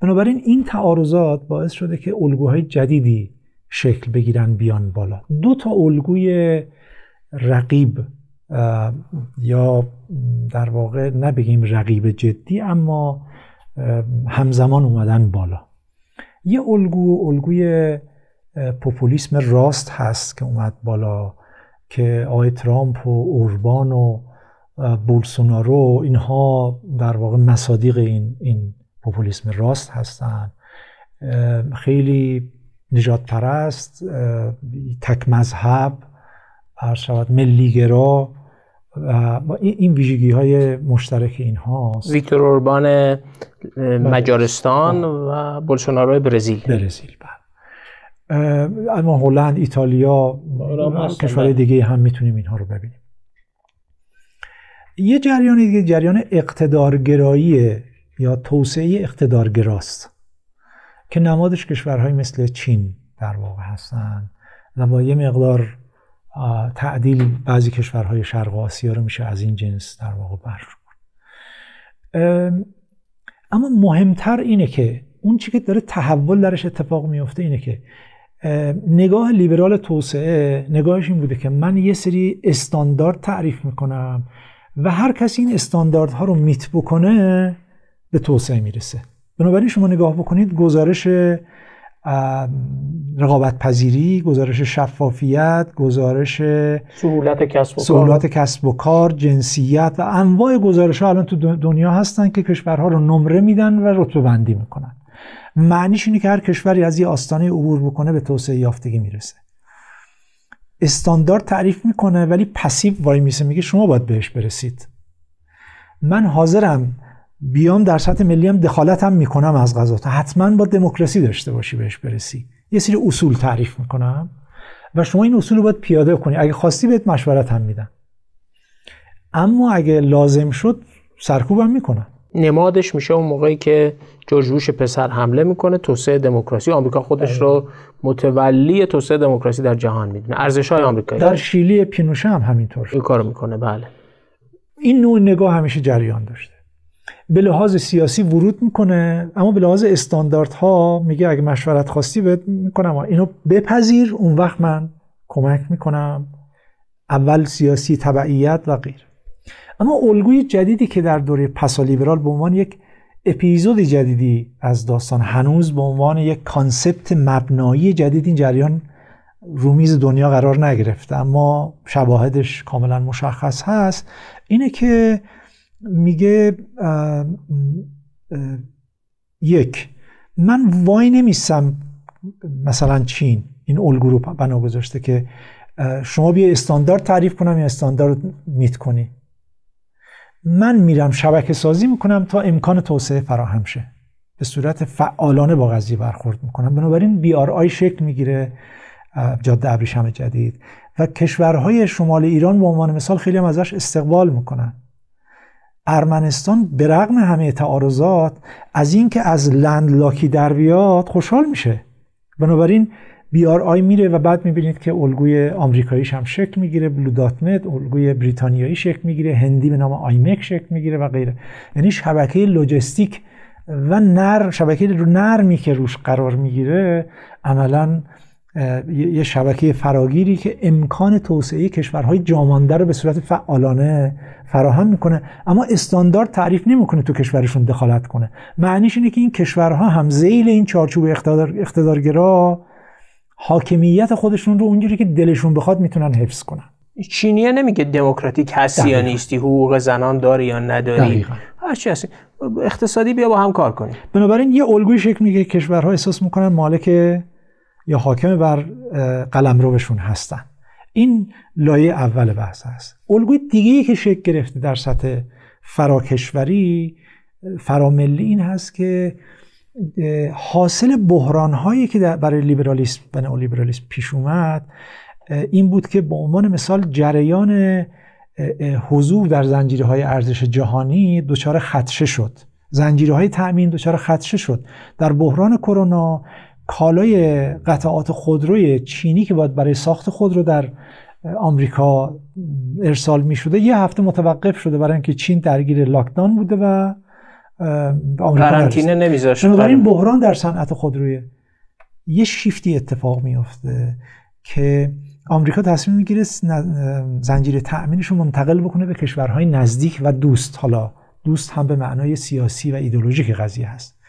بنابراین این تعارضات باعث شده که الگوهای جدیدی شکل بگیرن بیان بالا. دو تا الگوی رقیب یا در واقع نبگیم رقیب جدی اما همزمان اومدن بالا. یه الگوی پوپولیسم راست هست که اومد بالا که آقای ترامپ و اوربان و بولسونارو اینها در واقع مصادیق این پوپولیسم راست هستن، خیلی نجات پرست، تک مذهب، ملیگرا، این ویژگی های مشترک اینها. ویکتور اوربان مجارستان و بولسونارو برزیل. اما هلند، ایتالیا، کشورهای دیگه هم میتونیم اینها رو ببینیم. یه جریان دیگه جریان اقتدارگرایی یا توسعه اقتدارگراست که نمادش کشورهای مثل چین در واقع هستن و با یه مقدار تعدیل بعضی کشورهای شرق آسیا رو میشه از این جنس در واقع برشمرد. اما مهمتر اینه که اون چی که داره تحول درش اتفاق میفته اینه که نگاه لیبرال توسعه نگاهش این بوده که من یه سری استاندارد تعریف میکنم و هر کسی این استانداردها رو میت بکنه به توسعه میرسه. بنابراین شما نگاه بکنید گزارش رقابت پذیری، گزارش شفافیت، گزارش سهولت کسب و کار، جنسیت و انواع گزارش‌ها الان تو دنیا هستن که کشورها رو نمره میدن و رتبه بندی میکنن. معنیش اینه که هر کشوری از یه آستانه عبور بکنه به توسعه یافتگی میرسه. استاندارد تعریف میکنه ولی پسیو وای میسه، میگه شما باید بهش برسید. من حاضرم بیام در سطح ملی هم دخالت هم میکنم از قضا، حتما با دموکراسی داشته باشی بهش برسی. یه سری اصول تعریف میکنم و شما این اصول رو باید پیاده کنی، اگه خواستی بهت مشورت هم میدم، اما اگه لازم شد سرکوبم میکنم. نمادش میشه اون موقعی که جورج بوش پسر حمله میکنه، توسعه دموکراسی، آمریکا خودش رو متولی توسعه دموکراسی در جهان میدونه، ارزش‌های آمریکایی. در شیلی پینوشه هم همینطور این کارو میکنه. بله، این نوع نگاه همیشه جریان داشته. به لحاظ سیاسی ورود میکنه اما به لحاظ استانداردها میگه اگه مشورت خواستی بهت میکنم، اینو بپذیر، اون وقت من کمک میکنم. اول سیاسی، تبعیت و غیره. اما الگوی جدیدی که در دوره پسالیبرال به عنوان یک اپیزود جدیدی از داستان، هنوز به عنوان یک کانسپت مبنایی جدید این جریان رو میز دنیا قرار نگرفته اما شواهدش کاملا مشخص هست، اینه که میگه یک، من وای نمیستم، مثلا چین این الگو رو بنا گذاشته که شما بیا استاندارد تعریف کنم یا استاندارد میت کنی. من میرم شبکه سازی میکنم تا امکان توسعه فراهم شه، به صورت فعالانه با قضیه برخورد میکنم. بنابراین BRI شکل میگیره، جاده ابریشم جدید، و کشورهای شمال ایران به عنوان مثال خیلی هم ازش استقبال میکنن. ارمنستان به رغم همه تعارضات از این که از لندلاکی در بیاد خوشحال میشه. بنابراین BRI میره و بعد میبینید که الگوی آمریکاییش هم شکل میگیره، بلو.نت، الگوی بریتانیایی شکل میگیره، هندی به نام آیمک شکل میگیره و غیره. یعنی شبکه لوجستیک و شبکه نرمی که روش قرار میگیره عملاً یه شبکه فراگیری که امکان توسعه کشورهای جامانده رو به صورت فعالانه فراهم میکنه، اما استاندارد تعریف نمیکنه تو کشورشون دخالت کنه. معنیش اینه که این کشورها هم ذیل این چارچوب اقتدارگرا حاکمیت خودشون رو اونجوری که دلشون بخواد میتونن حفظ کنن. چینیه نمیگه دموکراتیک هستی یا نیستی، حقوق زنان داری یا نداری، هر چی هستی، اقتصادی بیا با هم کار کنیم. بنابراین یه الگوی شکل میگه کشورها احساس میکنن مالک یا حاکم بر قلمروشون هستن. این لایه اول بحث هست. الگوی دیگه‌ای که شکل گرفته در سطح فراکشوری فراملی این هست که حاصل بحران‌هایی که برای لیبرالیسم و نئولیبرالیسم پیش اومد این بود که به عنوان مثال جریان حضور در زنجیرهای ارزش جهانی دچار خدشه شد، زنجیرهای تأمین دچار خدشه شد. در بحران کرونا کالای قطعات خودروی چینی که باید برای ساخت خودرو در آمریکا ارسال می شده 1 هفته متوقف شده برای اینکه چین درگیر لاکداون بوده و قرنطینه نمیذاشت. این بحران در صنعت خودروی یه شیفتی اتفاق میفته که آمریکا تصمیم میگیره زنجیره تأمینش رو منتقل بکنه به کشورهای نزدیک و دوست. حالا دوست هم به معنای سیاسی و ایدئولوژیک قضیه هست.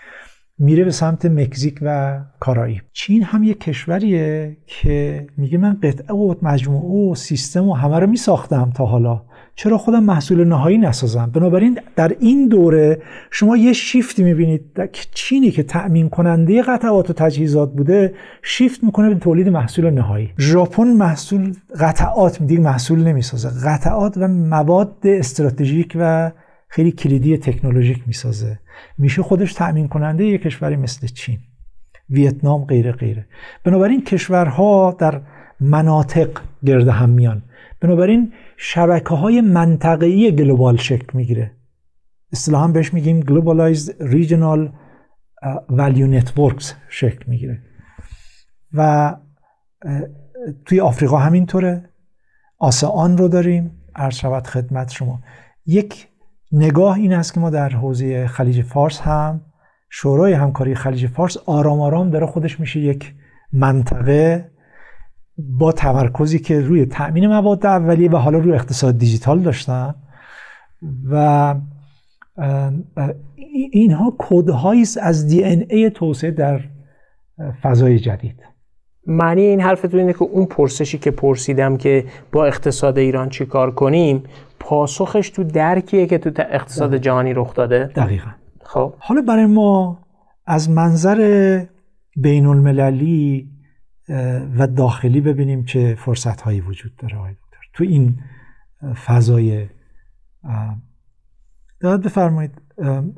میره به سمت مکزیک و کارائیب. چین هم یک کشوریه که میگه من قطعه و مجموعه و سیستم و همه رو میساختم تا حالا، چرا خودم محصول نهایی نسازم؟ بنابراین در این دوره شما یه شیفتی میبینید، چینی که تأمین کننده قطعات و تجهیزات بوده شیفت میکنه به تولید محصول نهایی. ژاپن محصول قطعات میگه، محصول نمیسازه، قطعات و مواد استراتژیک و خیلی کلیدی تکنولوژیک میسازه، میشه خودش تأمین کننده یک کشوری مثل چین، ویتنام، غیره غیره. بنابراین کشورها در مناطق گرد هم میان، بنابراین شبکه‌های منطقه‌ای گلوبال شکل میگیره. اصطلاحاً بهش میگیم globalized regional value networks شکل میگیره. و توی آفریقا همینطوره. آسیان رو داریم. عرض شود خدمت شما یک نگاه این است که ما در حوزه خلیج فارس هم شورای همکاری خلیج فارس آرام آرام داره خودش میشه یک منطقه با تمرکزی که روی تأمین مواد اولیه و حالا روی اقتصاد دیجیتال داشتن و اینها کدهایی از دی ان ای توسعه در فضای جدید. معنی این حرفتون اینه که اون پرسشی که پرسیدم که با اقتصاد ایران چی کار کنیم پاسخش تو درکیه که تو اقتصاد جهانی رخ داده؟ دقیقاً. خب حالا برای ما از منظر بین المللی و داخلی ببینیم چه فرصت‌هایی وجود داره آقای دکتر تو این فضای. دقت بفرمایید،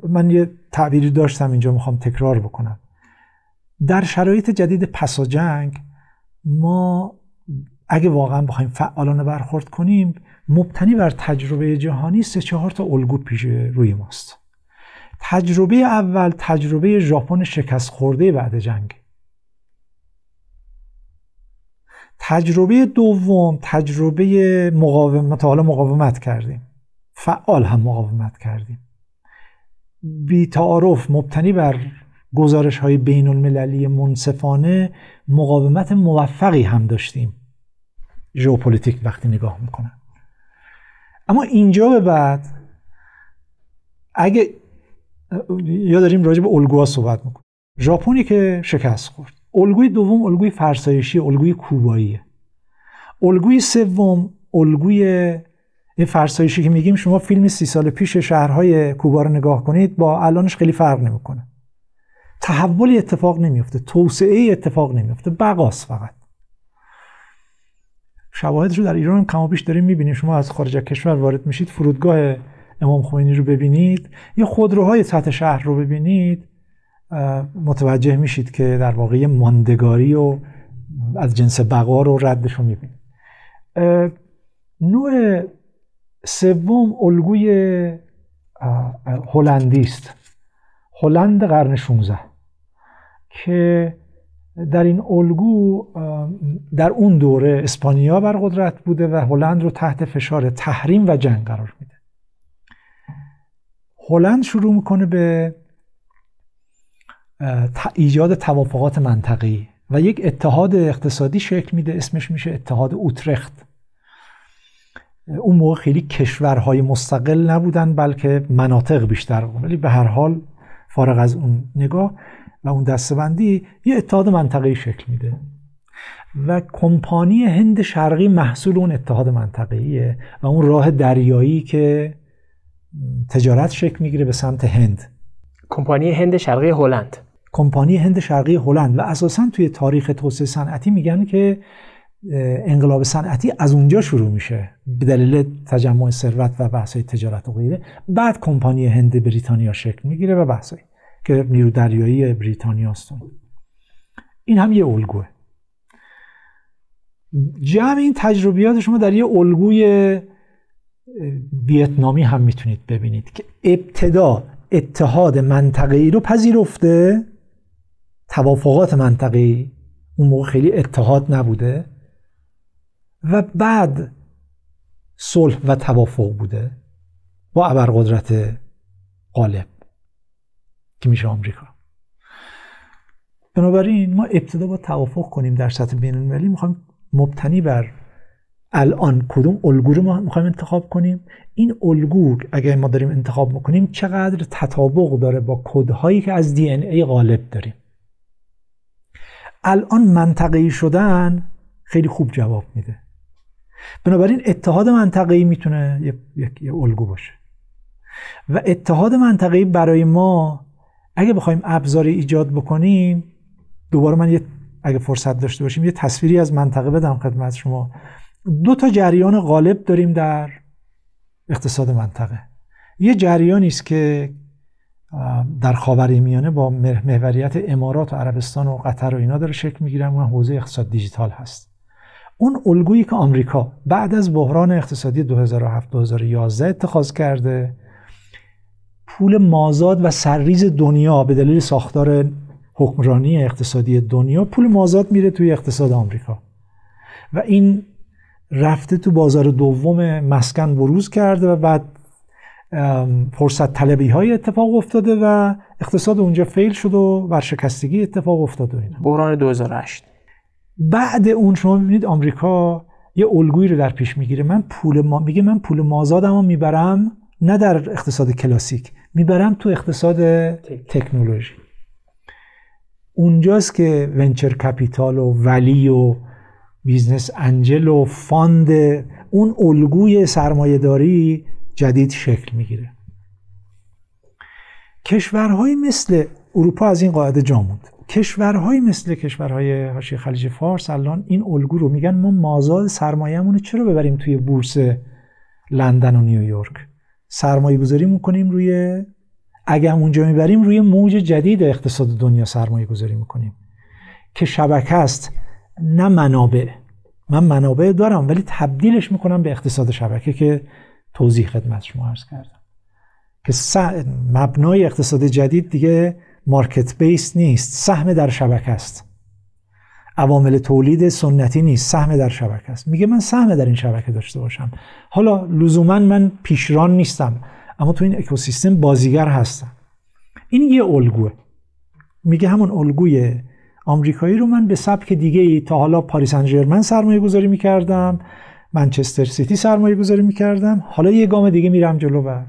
من یه تعبیری داشتم اینجا میخوام تکرار بکنم. در شرایط جدید پس از جنگ ما اگه واقعا بخوایم فعالانه برخورد کنیم مبتنی بر تجربه جهانی 3-4 تا الگو پیش روی ماست. تجربه اول تجربه ژاپن شکست خورده بعد جنگ. تجربه دوم تجربه مقاومت، حالا مقاومت کردیم، فعال هم مقاومت کردیم، بی تعارف مبتنی بر گزارش‌های بین المللی منصفانه مقاومت موفقی هم داشتیم ژئوپلیتیک وقتی نگاه میکنن. اما اینجا به بعد اگه یا داریم راجع به الگوها صحبت میکنیم، ژاپنی که شکست خورد، الگوی دوم الگوی فرسایشی، الگوی کوباییه. الگوی سوم الگوی فرسایشی که میگیم شما فیلم 30 سال پیش شهرهای کوبا رو نگاه کنید با الانش خیلی فرق نمیکنه. تحولی اتفاق نمیفته، توسعه اتفاق نمیفته، بقاست فقط. شواهدش رو در ایران هم کم و بیش داریم میبینیم. شما از خارج از کشور وارد میشید، فرودگاه امام خمینی رو ببینید یا خودروهای سطح شهر رو ببینید، متوجه میشید که در واقع ماندگاری و از جنس بقا رو ردش رو میبینید. نوع سوم الگوی هلندی است، هلند قرن 16 که در این الگو در اون دوره اسپانیا بر قدرت بوده و هلند رو تحت فشار تحریم و جنگ قرار میده. هلند شروع میکنه به ایجاد توافقات منطقه‌ای و یک اتحاد اقتصادی شکل میده، اسمش میشه اتحاد اوترخت. اون موقع خیلی کشورهای مستقل نبودن بلکه مناطق بیشتر، ولی به هر حال فارغ از اون نگاه و اون دسته‌بندی یه اتحاد منطقه‌ای شکل میده و کمپانی هند شرقی محصول اون اتحاد منطقه‌ایه و اون راه دریایی که تجارت شکل میگیره به سمت هند. کمپانی هند شرقی هلند. کمپانی هند شرقی هلند. و اساساً توی تاریخ توسعه صنعتی میگن که انقلاب صنعتی از اونجا شروع میشه به دلیل تجمع ثروت و بحث‌های تجارت و غیره. بعد کمپانی هند بریتانیا شکل میگیره و بحث‌های که نیرو دریایی بریتانیا است. این هم یه الگوه. جمع این تجربیات شما در یه الگوی ویتنامی هم میتونید ببینید که ابتدا اتحاد منطقه‌ای رو پذیرفته، توافقات منطقه‌ای، اون موقع خیلی اتحاد نبوده، و بعد صلح و توافق بوده با ابرقدرت غالب که میشه آمریکا. بنابراین ما ابتدا با توافق کنیم در سطح بین‌المللی. میخوایم مبتنی بر الان کدوم الگو رو ما میخوایم انتخاب کنیم. این الگو اگه ما داریم انتخاب میکنیم چقدر تطابق داره با کدهایی که از دی ان ای غالب داریم. الان منطقه‌ای شدن خیلی خوب جواب میده. بنابراین اتحاد منطقه‌ای میتونه یک الگو باشه و اتحاد منطقه‌ای برای ما اگه بخوایم ابزاری ایجاد بکنیم، دوباره من اگه فرصت داشته باشیم یه تصویری از منطقه بدم خدمت شما. 2 تا جریان غالب داریم در اقتصاد منطقه. یه جریانی است که در خاورمیانه با محوریت امارات و عربستان و قطر و اینا داره شکل میگیره، اون حوزه اقتصاد دیجیتال هست. اون الگویی که آمریکا بعد از بحران اقتصادی 2007-2011 اتخاذ کرده، پول مازاد و سرریز دنیا به دلیل ساختار حکمرانی اقتصادی دنیا، پول مازاد میره توی اقتصاد آمریکا و این رفته تو بازار دوم مسکن بروز کرده و بعد فرصت طلبی های اتفاق افتاده و اقتصاد اونجا فیل شد و ورشکستگی اتفاق افتاد و اینا. بحران 2008. بعد اون شما میبینید آمریکا یه الگویی رو در پیش میگیره. من پول مازادمو میبرم نه در اقتصاد کلاسیک، میبرم تو اقتصاد تکنولوژی. اونجاست که ونچر کپیتال و ولی و بیزنس انجل و فاند، اون الگوی سرمایه‌داری جدید شکل میگیره. کشورهای مثل اروپا از این قاعده جا موند. کشورهای مثل کشورهای حاشیه خلیج فارس الان این الگو رو میگن ما مازاد سرمایه‌مون چرا ببریم توی بورس لندن و نیویورک، سرمایه گذاری میکنیم روی، اگه هم اونجا میبریم روی موج جدید اقتصاد دنیا سرمایه گذاری میکنیم که شبکه است نه منابع. من منابع دارم ولی تبدیلش میکنم به اقتصاد شبکه که توضیح خدمت شما عرض کردم که مبنای اقتصاد جدید دیگه مارکت بیس نیست، سهم در شبکه است. عوامل تولید سنتی نیست، سهم در شبکه است. میگه من سهم در این شبکه داشته باشم. حالا لزوما من پیشران نیستم اما تو این اکوسیستم بازیگر هستم. این یه الگوه. میگه همون الگوی آمریکایی رو من به سبک دیگه تا حالا پاریس سن ژرمن سرمایه گذاری میکردم، منچستر سیتی سرمایه گذاری میکردم، حالا یه گام دیگه میرم جلو. و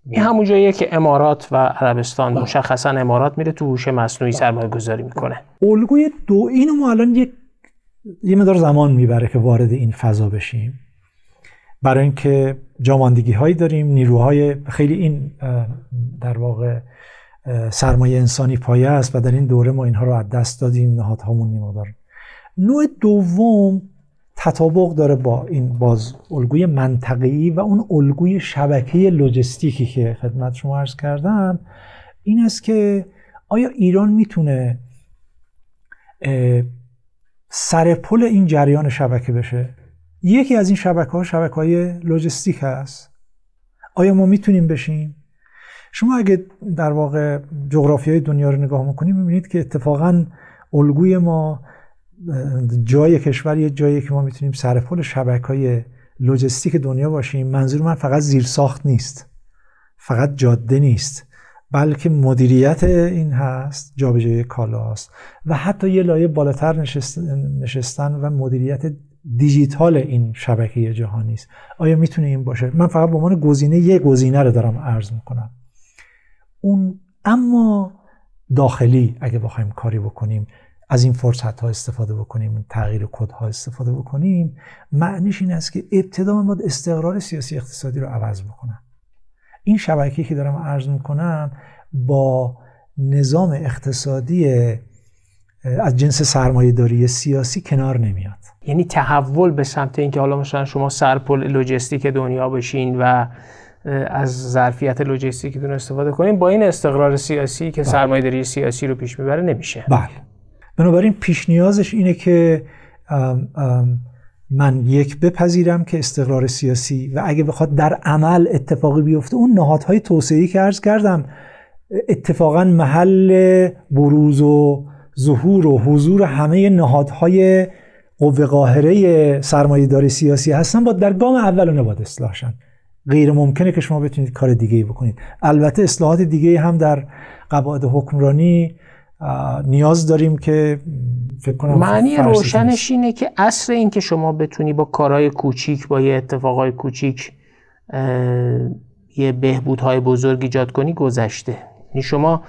این همون جاییه که امارات و عربستان، مشخصا امارات میره تو هوش مصنوعی سرمایه گذاری میکنه. الگوی دو اینو ما الان یه مقدار زمان میبره که وارد این فضا بشیم، برای اینکه جاماندگی هایی داریم، نیروهای خیلی، این در واقع سرمایه انسانی پایه است و در این دوره ما اینها رو از دست دادیم، نهادهامون یه مقدار. نوع دوم تطابق داره با این باز الگوی منطقه‌ای و اون الگوی شبکه لوجستیکی که خدمت شما عرض کردم. این است که آیا ایران میتونه سرپل این جریان شبکه بشه؟ یکی از این شبکه‌ها شبکه‌های لوجستیک هست. آیا ما میتونیم بشیم؟ شما اگه در واقع جغرافیای دنیا رو نگاه میکنید میبینید که اتفاقاً الگوی ما جای کشور یه جایی که ما میتونیم سرپل شبکه‌های لوجستیک دنیا باشیم. منظور من فقط زیرساخت نیست، فقط جاده نیست، بلکه مدیریت این هست، جابجایی کالاست و حتی یه لایه بالاتر نشستن و مدیریت دیجیتال این شبکه جهانی است. آیا میتونه این باشه؟ من فقط به عنوان گزینه یه گزینه رو دارم عرض میکنم. اما داخلی اگه بخوایم کاری بکنیم، از این فرصت ها استفاده بکنیم، تغییر کد ها استفاده بکنیم، معنیش این است که ابتدا من باید استقرار سیاسی اقتصادی رو عوض بکنم. این شبکه‌ای که دارم عرض میکنم با نظام اقتصادی از جنس سرمایه‌داری سیاسی کنار نمیاد. یعنی تحول به سمت اینکه حالا مثلا شما سرپل لوجستیک دنیا بشین و از ظرفیت لوجستیکتون استفاده کنین، با این استقرار سیاسی که سرمایه‌داری سیاسی رو پیش میبره نمیشه. بله. بنابراین پیش نیازش اینه که من بپذیرم که استقرار سیاسی و اگه بخواد در عمل اتفاقی بیفته، اون نهادهای توسعه‌ای که عرض کردم اتفاقا محل بروز و ظهور و حضور همه نهادهای قوه قاهره سرمایه‌داری سیاسی هستن، با در گام اول نباید اصلاح شن. غیر ممکنه که شما بتونید کار دیگه‌ای بکنید. البته اصلاحات دیگه‌ای هم در قواعد حکمرانی نیاز داریم که فکر کنم معنی روشنش اینه که اصل این که شما بتونی با کارهای کوچیک، با یه اتفاقای کوچیک یه بهبودهای بزرگ ایجاد کنی گذشته. یعنی شما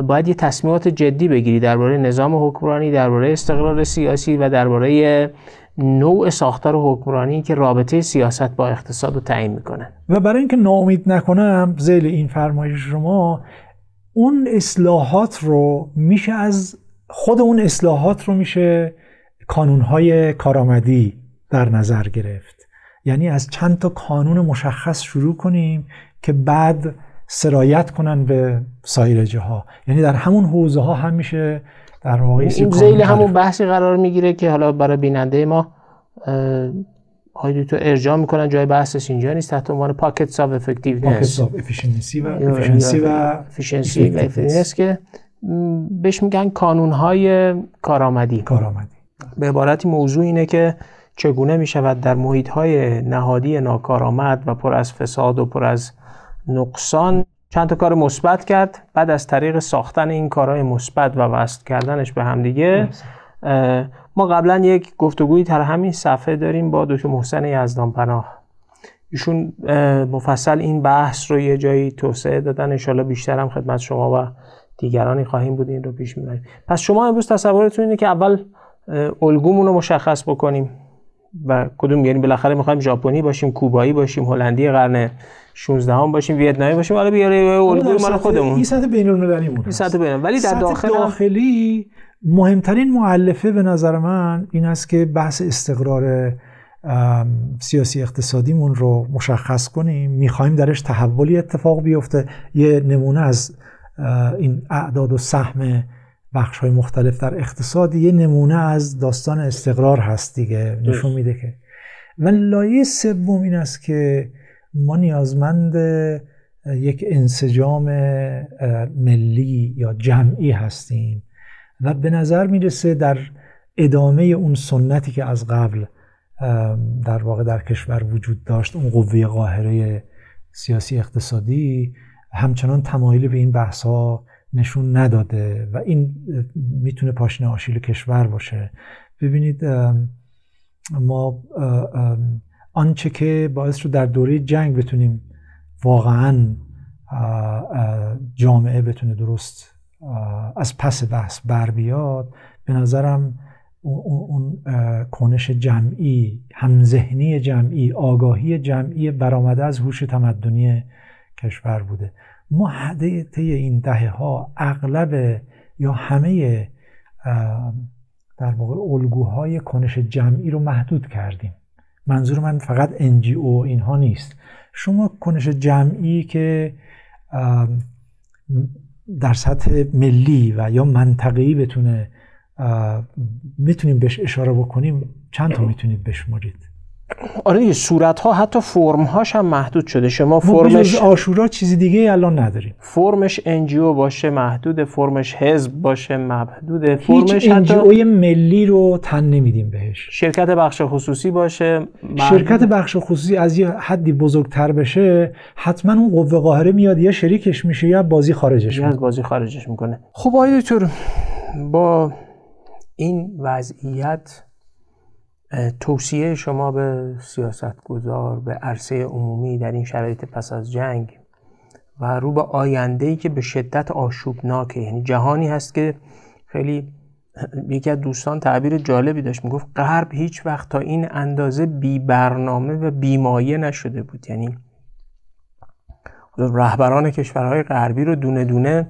باید یه تصمیمات جدی بگیری درباره نظام حکمرانی، درباره استقرار سیاسی و درباره نوع ساختار حکمرانی که رابطه سیاست با اقتصاد رو تعیین میکنه. و برای اینکه ناامید نکنم ذیل این فرمایش شما، اون اصلاحات رو میشه از خود اون اصلاحات رو میشه کانونهای کارآمدی در نظر گرفت. یعنی از چند تا کانون مشخص شروع کنیم که بعد سرایت کنن به سایر جاها. یعنی در همون حوزه ها هم میشه در واقع این ذیل همون بحثی قرار میگیره که حالا برای بیننده ما تو ارجاع میکنن، جای بحثش اینجا نیست، تحت عنوان پاکتس آف افکتیونس، افیشنسی و افیشنس که بهش میگن کانونهای کارآمدی. به عبارتی موضوع اینه که چگونه میشود در محیطهای نهادی ناکارآمد و پر از فساد و پر از نقصان چند تا کار مثبت کرد، بعد از طریق ساختن این کارهای مثبت و وصل کردنش به هم دیگه. ما قبلا یک گفتگویی در همین صفحه داریم با دکتر محسن یزدانپناه. ایشون مفصل این بحث رو یه جایی توسعه دادن، انشالله بیشتر هم خدمت شما و دیگرانی خواهیم بود این رو پیش میبریم. پس شما امروز تصورتون اینه که اول الگومون رو مشخص بکنیم و کدوم، یعنی بالاخره میخوایم ژاپنی باشیم، کوبایی باشیم، هلندی قرن 16 هم باشیم، ویتنامی باشیم، حالا بیاره الگوی مال خودمون. این سطح بین‌المللی مون. ولی در داخلی مهمترین مؤلفه به نظر من این است که بحث استقرار سیاسی اقتصادیمون رو مشخص کنیم. میخوایم درش تحولی اتفاق بیفته. یه نمونه از این اعداد و سهم بخش‌های مختلف در اقتصاد یه نمونه از داستان استقرار هست دیگه، نشون میده که. و لایه سوم این است که ما نیازمند یک انسجام ملی یا جمعی هستیم و به نظر میرسه در ادامه اون سنتی که از قبل در واقع در کشور وجود داشت، اون قوه قاهره سیاسی اقتصادی همچنان تمایلی به این بحث‌ها نشون نداده و این میتونه پاشنه آشیل کشور باشه. ببینید ما آنچه که باعث رو در دوره جنگ بتونیم واقعاً جامعه بتونه درست از پس بحث بر بیاد، به نظرم اون کنش جمعی، همذهنی جمعی، آگاهی جمعی برآمده از هوش تمدنی کشور بوده. ما طی این دهه‌ها اغلب یا همه در واقع الگوهای کنش جمعی رو محدود کردیم. منظور من فقط NGO اینها نیست. شما کنش جمعی که در سطح ملی و یا منطقه‌ای میتونیم بهش اشاره بکنیم، چند تا میتونید بشمارید؟ آره، صورت‌ها حتی فرم‌هاش هم محدود شده. شما فرمش عاشورا چیزی دیگه الان نداریم. فرمش NGO باشه محدوده، فرمش حزب باشه محدوده، فرمش هیچ NGO ملی رو تن نمیدیم بهش. شرکت بخش خصوصی باشه شرکت بخش خصوصی از یه حدی بزرگتر بشه، حتما اون قوه قاهره میاد یا شریکش میشه یا بازی خارجش میکنه. خب آقای دکتر، با این وضعیت توصیه شما به سیاستگزار، به عرصه عمومی در این شرایط پس از جنگ و رو به آینده‌ای که به شدت آشوبناکه، یعنی جهانی هست که خیلی، یکی از دوستان تعبیر جالبی داشت، میگفت غرب هیچ وقت تا این اندازه بی برنامه و بیمایه نشده بود. یعنی رهبران کشورهای غربی رو دونه دونه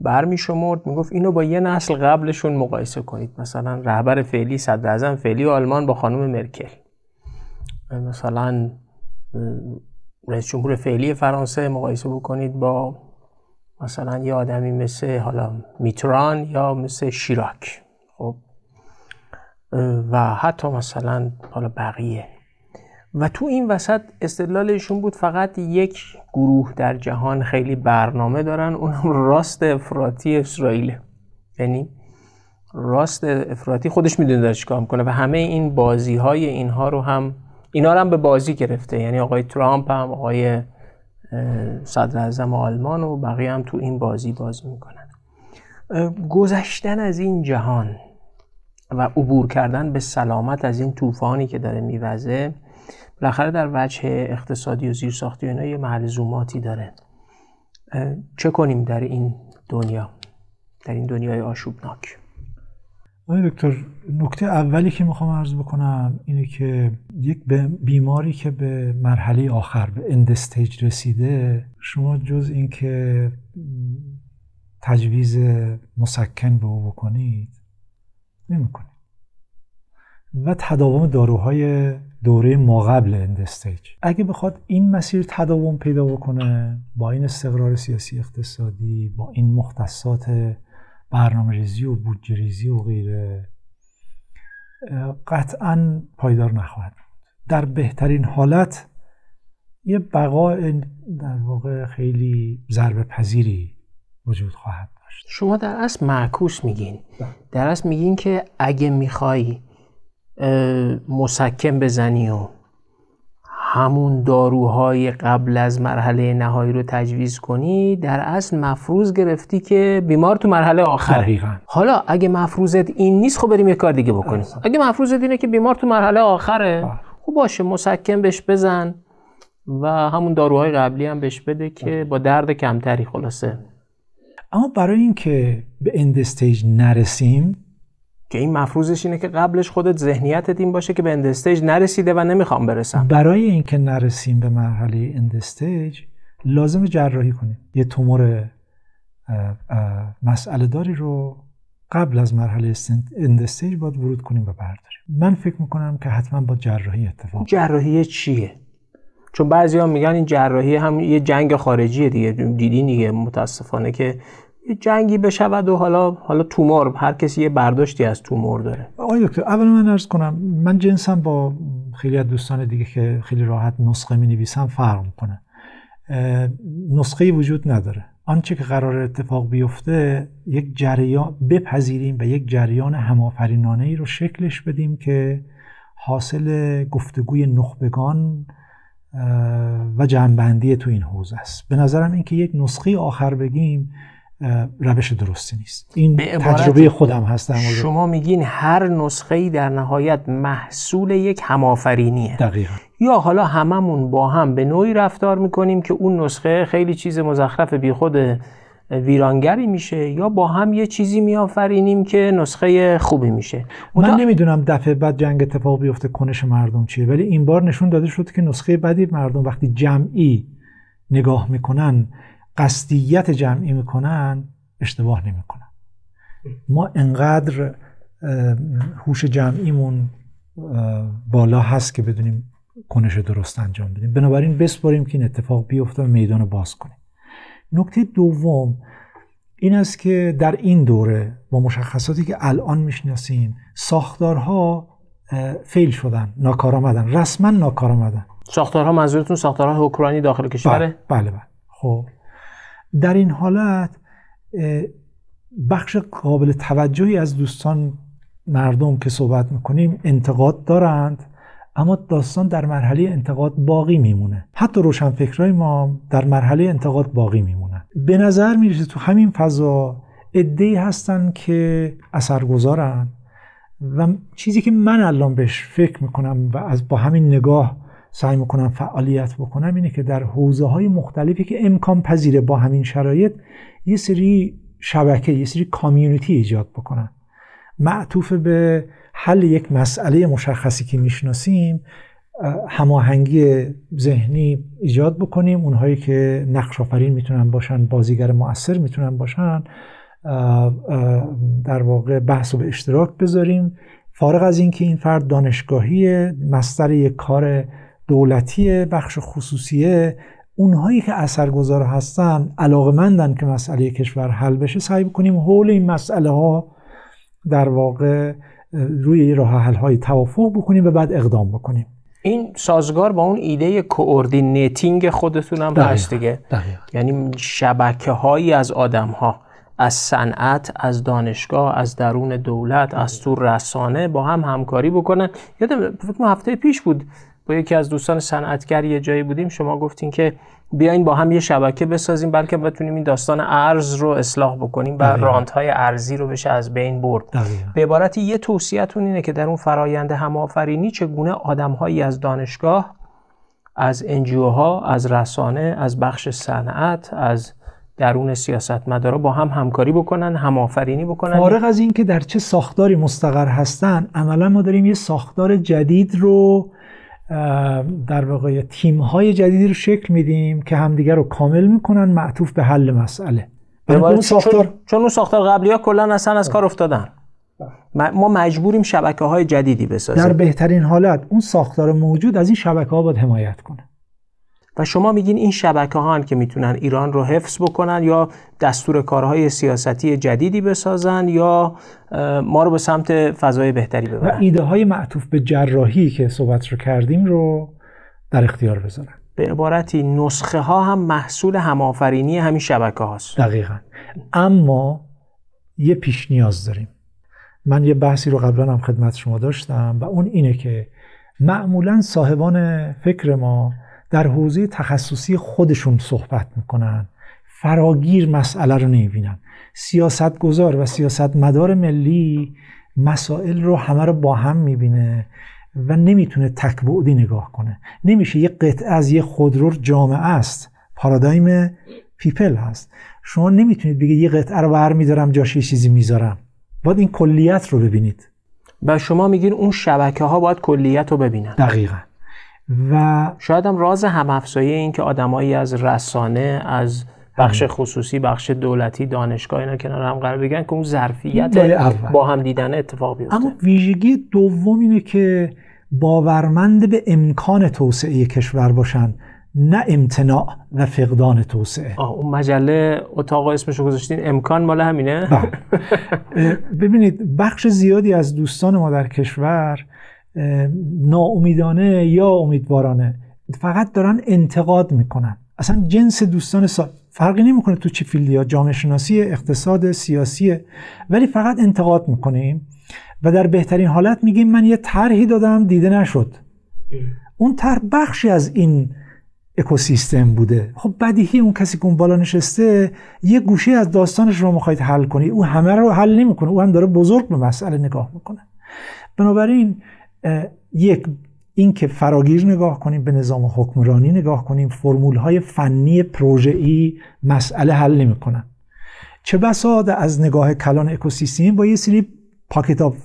برمی‌شمرد، میگفت اینو با یه نسل قبلشون مقایسه کنید. مثلا رهبر فعلی صدر اعظم فعلی آلمان با خانم مرکل، مثلا رئیس جمهور فعلی فرانسه مقایسه بکنید با مثلا یه آدمی مثل حالا میتران یا مثل شیراک، خب و حتی مثلا حالا بقیه. و تو این وسط استدلالشون بود فقط یک گروه در جهان خیلی برنامه دارن، اونم راست افراطی اسرائیل. یعنی راست افراطی خودش میدونه داره چیکار میکنه و همه این بازی های اینا رو هم به بازی گرفته. یعنی آقای ترامپ هم، آقای صدر اعظم آلمان و بقیه هم تو این بازی میکنن. گذشتن از این جهان و عبور کردن به سلامت از این طوفانی که داره میوزه، بالاخره در وجه اقتصادی و زیرساختی و اینا یه ملزوماتی داره. چه کنیم در این دنیا، در این دنیای آشوبناک؟ آقای دکتر، نکته اولی که میخوام عرض بکنم اینه که یک بیماری که به مرحله آخر به اند استیج رسیده، شما جز این که تجویز مسکن به او بکنید نمیکنید و تداوم داروهای دوره ماقبل اند استیج. اگه بخواد این مسیر تداوم پیدا بکنه با این استقرار سیاسی اقتصادی، با این مختصات برنامه‌ریزی و بودجه‌ریزی و غیره، قطعاً پایدار نخواهد بود. در بهترین حالت یه بقای در واقع خیلی ضربه پذیری وجود خواهد داشت. شما در اصل معکوس میگین. در اصل میگین که اگه میخوای مسکن بزنی و همون داروهای قبل از مرحله نهایی رو تجویز کنی، در اصل مفروض گرفتی که بیمار تو مرحله آخره. دقیقاً. حالا اگه مفروضت این نیست، خب بریم یه کار دیگه بکنیم. اگه مفروضت اینه که بیمار تو مرحله آخره، خب باشه مسکن بهش بزن و همون داروهای قبلی هم بهش بده که با درد کمتری خلاصه. اما برای اینکه به اند استیج نرسیم، که این مفروضش اینه که قبلش خودت ذهنیتت این باشه که به اند استیج نرسیده و نمیخوام برسم. برای اینکه نرسیم به مرحله اند استیج لازم جراحی کنیم. یه تومور مسئله داری رو قبل از مرحله اند استیج باید ورود کنیم و برداریم. من فکر میکنم که حتما با جراحی اتفاق. جراحی چیه؟ چون بعضیا میگن این جراحی هم یه جنگ خارجیه دیگه. دیدین دیگه متاسفانه که یه جنگی بشود و حالا تومور، هر کسی یه برداشتی از تومور داره. آقای دکتر، اول من عرض کنم من جنسم با خیلی از دوستان دیگه که خیلی راحت نسخه می‌نویسن فرق می‌کنه. نسخه‌ای وجود نداره. آنچه که قرار اتفاق بیفته یک جریان بپذیریم و یک جریان هم‌آفرینانه‌ای رو شکلش بدیم که حاصل گفتگوی نخبگان و جمع‌بندی تو این حوزه است. به نظرم این که یک نسخه آخر بگیم روش درستی نیست. این تجربه خودم هست. شما میگین هر نسخه‌ای در نهایت محصول یک هم‌آفرینیه. دقیقاً. یا حالا هممون با هم به نوعی رفتار میکنیم که اون نسخه خیلی چیز مزخرف بیخود ویرانگری میشه، یا با هم یه چیزی میآفرینیم که نسخه خوبی میشه. من نمیدونم دفعه بعد جنگ اتفاق بیفته کنش مردم چیه، ولی این بار نشون داده شد که نسخه بعدی مردم وقتی جمعی نگاه میکنن، قصدیت جمعی میکنن، اشتباه نمیکنن. ما انقدر هوش جمعیمون بالا هست که بدونیم کنش درست انجام بدیم. بنابراین بسپاریم که این اتفاق بیفته و میدان باز کنیم. نکته دوم این است که در این دوره با مشخصاتی که الان میشناسیم ساختارها فیل شدن، ناکارآمدن، رسما ناکارآمدن. ساختارها منظورتون ساختارهای حکمرانی داخل کشوره؟ بله. خب در این حالت بخش قابل توجهی از دوستان مردم که صحبت میکنیم انتقاد دارند، اما داستان در مرحله انتقاد باقی میمونه. حتی روشنفکرای ما در مرحله انتقاد باقی میمونن. به نظر میرسه تو همین فضا عده‌ای هستن که اثرگذارن و چیزی که من الان بهش فکر میکنم و با همین نگاه سعی میکنم فعالیت بکنم اینه که در حوزه‌های مختلفی که امکان پذیره با همین شرایط یه سری شبکه، یه سری کامیونیتی ایجاد بکنن معطوف به حل یک مسئله مشخصی که میشناسیم هماهنگی ذهنی ایجاد بکنیم. اونهایی که نقش آفرین میتونن باشن، بازیگر مؤثر میتونن باشن، در واقع بحث رو به اشتراک بذاریم. فارغ از این که این فرد دانشگاهی، مصدر یک کار دولتی، بخش خصوصیه، اونهایی که اثرگذار هستن علاقمندن که مسئله کشور حل بشه، سعی بکنیم حول این مسئله ها در واقع روی راه حل های توافق بکنیم و بعد اقدام بکنیم. این سازگار با اون ایده کوردینیتینگ خودتون هم هست دیگه. یعنی شبکه هایی از آدم ها، از صنعت، از دانشگاه، از درون دولت، از تو رسانه با هم همکاری بکنن. یادم فکر هفته پیش بود با یکی از دوستان صنعتگر یه جایی بودیم، شما گفتین که بیاین با هم یه شبکه بسازیم بلکه بتونیم این داستان ارز رو اصلاح بکنیم و رانت‌های ارزی رو بشه از بین برد. به عبارتی یه توصیه‌تون اینه که در اون فرایند هم‌آفرینی چگونه آدم‌هایی از دانشگاه، از NGOها، از رسانه، از بخش صنعت، از درون سیاستمدارا با هم همکاری بکنن، هم‌آفرینی بکنن. فارغ از این که در چه ساختاری مستقر هستن، عملا ما داریم یه ساختار جدید رو در واقع تیم‌های جدیدی رو شکل میدیم که همدیگر رو کامل میکنن، معطوف به حل مسئله. چون اون ساختار قبلی‌ها کلاً اصلا از کار افتادن. ما مجبوریم شبکه‌های جدیدی بسازیم. در بهترین حالت اون ساختار موجود از این شبکه‌ها باید حمایت کنه. و شما میگین این شبکه‌ها که میتونن ایران رو حفظ بکنن یا دستور کارهای سیاستی جدیدی بسازن یا ما رو به سمت فضای بهتری ببرن. و ایده های معطوف به جراحی که صحبت رو کردیم رو در اختیار بذارن. به عبارتی نسخه ها هم محصول هم‌آفرینی همین شبکه هاست. دقیقاً. اما یه پیش نیاز داریم. من یه بحثی رو قبلا هم خدمت شما داشتم و اون اینه که معمولاً صاحبان فکر ما در حوزه تخصصی خودشون صحبت میکنن، فراگیر مسئله رو نمیبینن. سیاستگزار و سیاستمدار ملی مسائل رو همه رو با هم میبینه و نمیتونه تک‌بعدی نگاه کنه. نمیشه یه قطعه از یه خودرو جامعه است، پارادایم پیپل هست. شما نمیتونید بگید یه قطعه رو برمیدارم جاش یه چیزی میذارم. باید این کلیت رو ببینید. و شما میگین اون شبکه ها باید کلیت رو ببینن. دقیقاً. و شاید هم راز هم‌افزایی این که آدمایی از رسانه، از بخش خصوصی، بخش دولتی، دانشگاه اینا کنار هم قرار بگیرن که اون ظرفیت با هم دیدن اتفاق بیفته. اما ویژگی دوم اینه که باورمند به امکان توسعه کشور باشن، نه امتناع و فقدان توسعه. اون مجله اتاق اسمشو گذاشتین امکان مال همینه؟ ببینید بخش زیادی از دوستان ما در کشور ناامیدانه یا امیدوارانه فقط دارن انتقاد میکنن. اصلا جنس دوستان فرقی نمیکنه تو چه فیلدی ها، جامعه شناسی، اقتصاد، سیاسی، ولی فقط انتقاد میکنیم و در بهترین حالت میگیم من یه طرحی دادم دیده نشد. اون طرح بخشی از این اکوسیستم بوده. خب بدیهی اون کسی که اون بالا نشسته یه گوشه از داستانش رو میخواید حل کنی، او همه رو حل نمیکنه، او هم داره بزرگ به مسئله نگاه میکنه. بنابراین یک این که فراگیر نگاه کنیم، به نظام حکمرانی نگاه کنیم، فرمول‌های فنی پروژه‌ای مسئله حل نمی‌کنن. چه بسا از نگاه کلان اکوسیستم با یه سری پاکت آف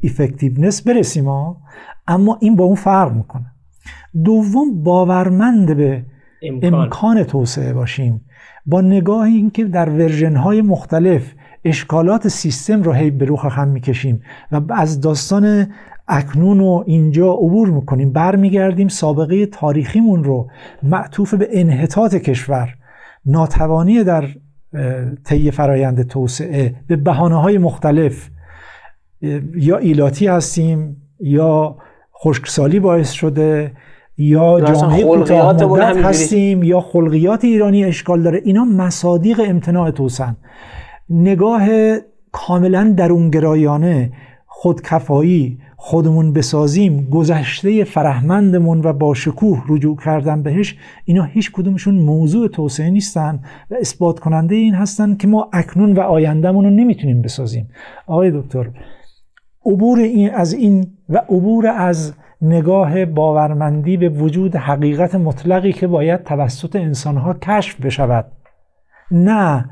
افکتیونس برسیم اما این با اون فرق میکنه. دوم باورمند به امکان توسعه باشیم، با نگاه این که در ورژن‌های مختلف اشکالات سیستم رو هی به روخ هم میکشیم و از داستان اکنون و اینجا عبور میکنیم، برمیگردیم سابقه تاریخیمون رو معطوف به انحطاط کشور، ناتوانی در طی فرایند توسعه، به بهانه‌های مختلف یا ایلاتی هستیم یا خشکسالی باعث شده یا جامعه کوتاه مدت هستیم یا خلقیات ایرانی اشکال داره. اینا مصادیق امتناع توسعه. نگاه کاملا درونگرایانه، خودکفایی، خودمون بسازیم، گذشته فرهمندمون و با شکوه رجوع کردن بهش، اینا هیچ کدومشون موضوع توسعه نیستن و اثبات کننده این هستن که ما اکنون و آیندهمون رو نمیتونیم بسازیم. آقای دکتر، عبور از این و عبور از نگاه باورمندی به وجود حقیقت مطلقی که باید توسط انسانها کشف بشود، نه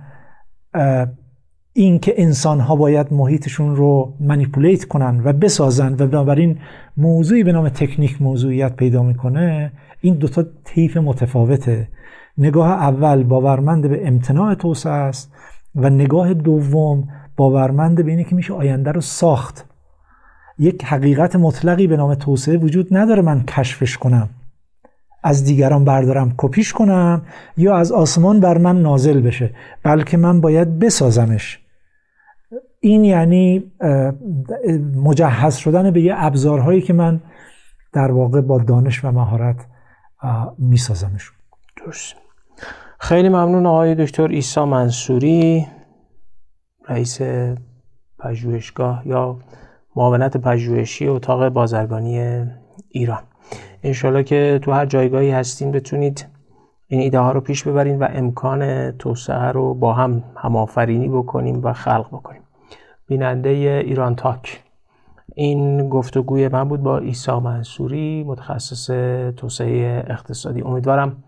این که انسان‌ها باید محیطشون رو منیپولیت کنن و بسازن و بنابراین موضوعی به نام تکنیک موضوعیت پیدا میکنه، این دوتا طیف متفاوته. نگاه اول باورمند به امتناع توسعه است و نگاه دوم باورمند به اینه که میشه آینده رو ساخت. یک حقیقت مطلقی به نام توسعه وجود نداره من کشفش کنم، از دیگران بردارم کپیش کنم یا از آسمان بر من نازل بشه، بلکه من باید بسازمش. این یعنی مجهز شدن به یه ابزارهایی که من در واقع با دانش و مهارت میسازمش. درست. خیلی ممنون آقای دکتر عیسی منصوری، رئیس پژوهشگاه یا معاونت پژوهشی اتاق بازرگانی ایران. انشالله که تو هر جایگاهی هستین بتونید این ایده ها رو پیش ببرین و امکان توسعه رو با هم هم‌آفرینی بکنیم و خلق بکنیم. بیننده ایران تاک، این گفتگوی من بود با عیسی منصوری، متخصص توسعه اقتصادی. امیدوارم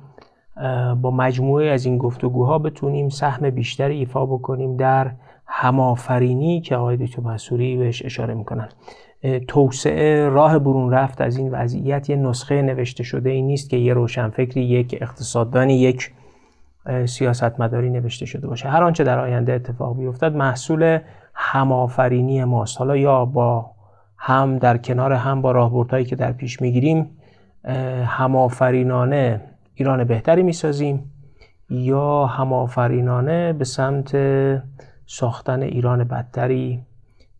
با مجموعه از این گفتگوها بتونیم سهم بیشتری ایفا بکنیم در هم‌آفرینی که آقای دکتر منصوری بهش اشاره میکنن. توسعه، راه برون رفت از این وضعیت یه نسخه نوشته شده ای نیست که یه روشنفکری، یک اقتصاددانی، یک سیاستمداری نوشته شده باشه. هر آنچه در آینده اتفاق بیفتد محصول هم‌آفرینی ماست. حالا یا با هم در کنار هم با راهبردهایی که در پیش میگیریم هم‌آفرینانه ایران بهتری میسازیم یا هم‌آفرینانه به سمت ساختن ایران بدتری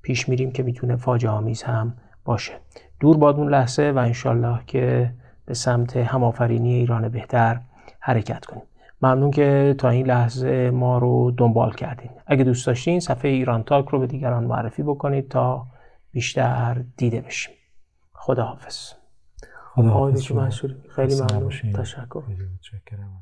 پیش میریم که میتونه فاجعه آمیز هم باشه. دور باد اون لحظه و انشالله که به سمت هم‌آفرینی ایران بهتر حرکت کنیم. ممنون که تا این لحظه ما رو دنبال کردین. اگه دوست داشتین صفحه ایران تاک رو به دیگران معرفی بکنید تا بیشتر دیده بشیم. خداحافظ. خداحافظ. خیلی ممنون. تشکر. متشکرم.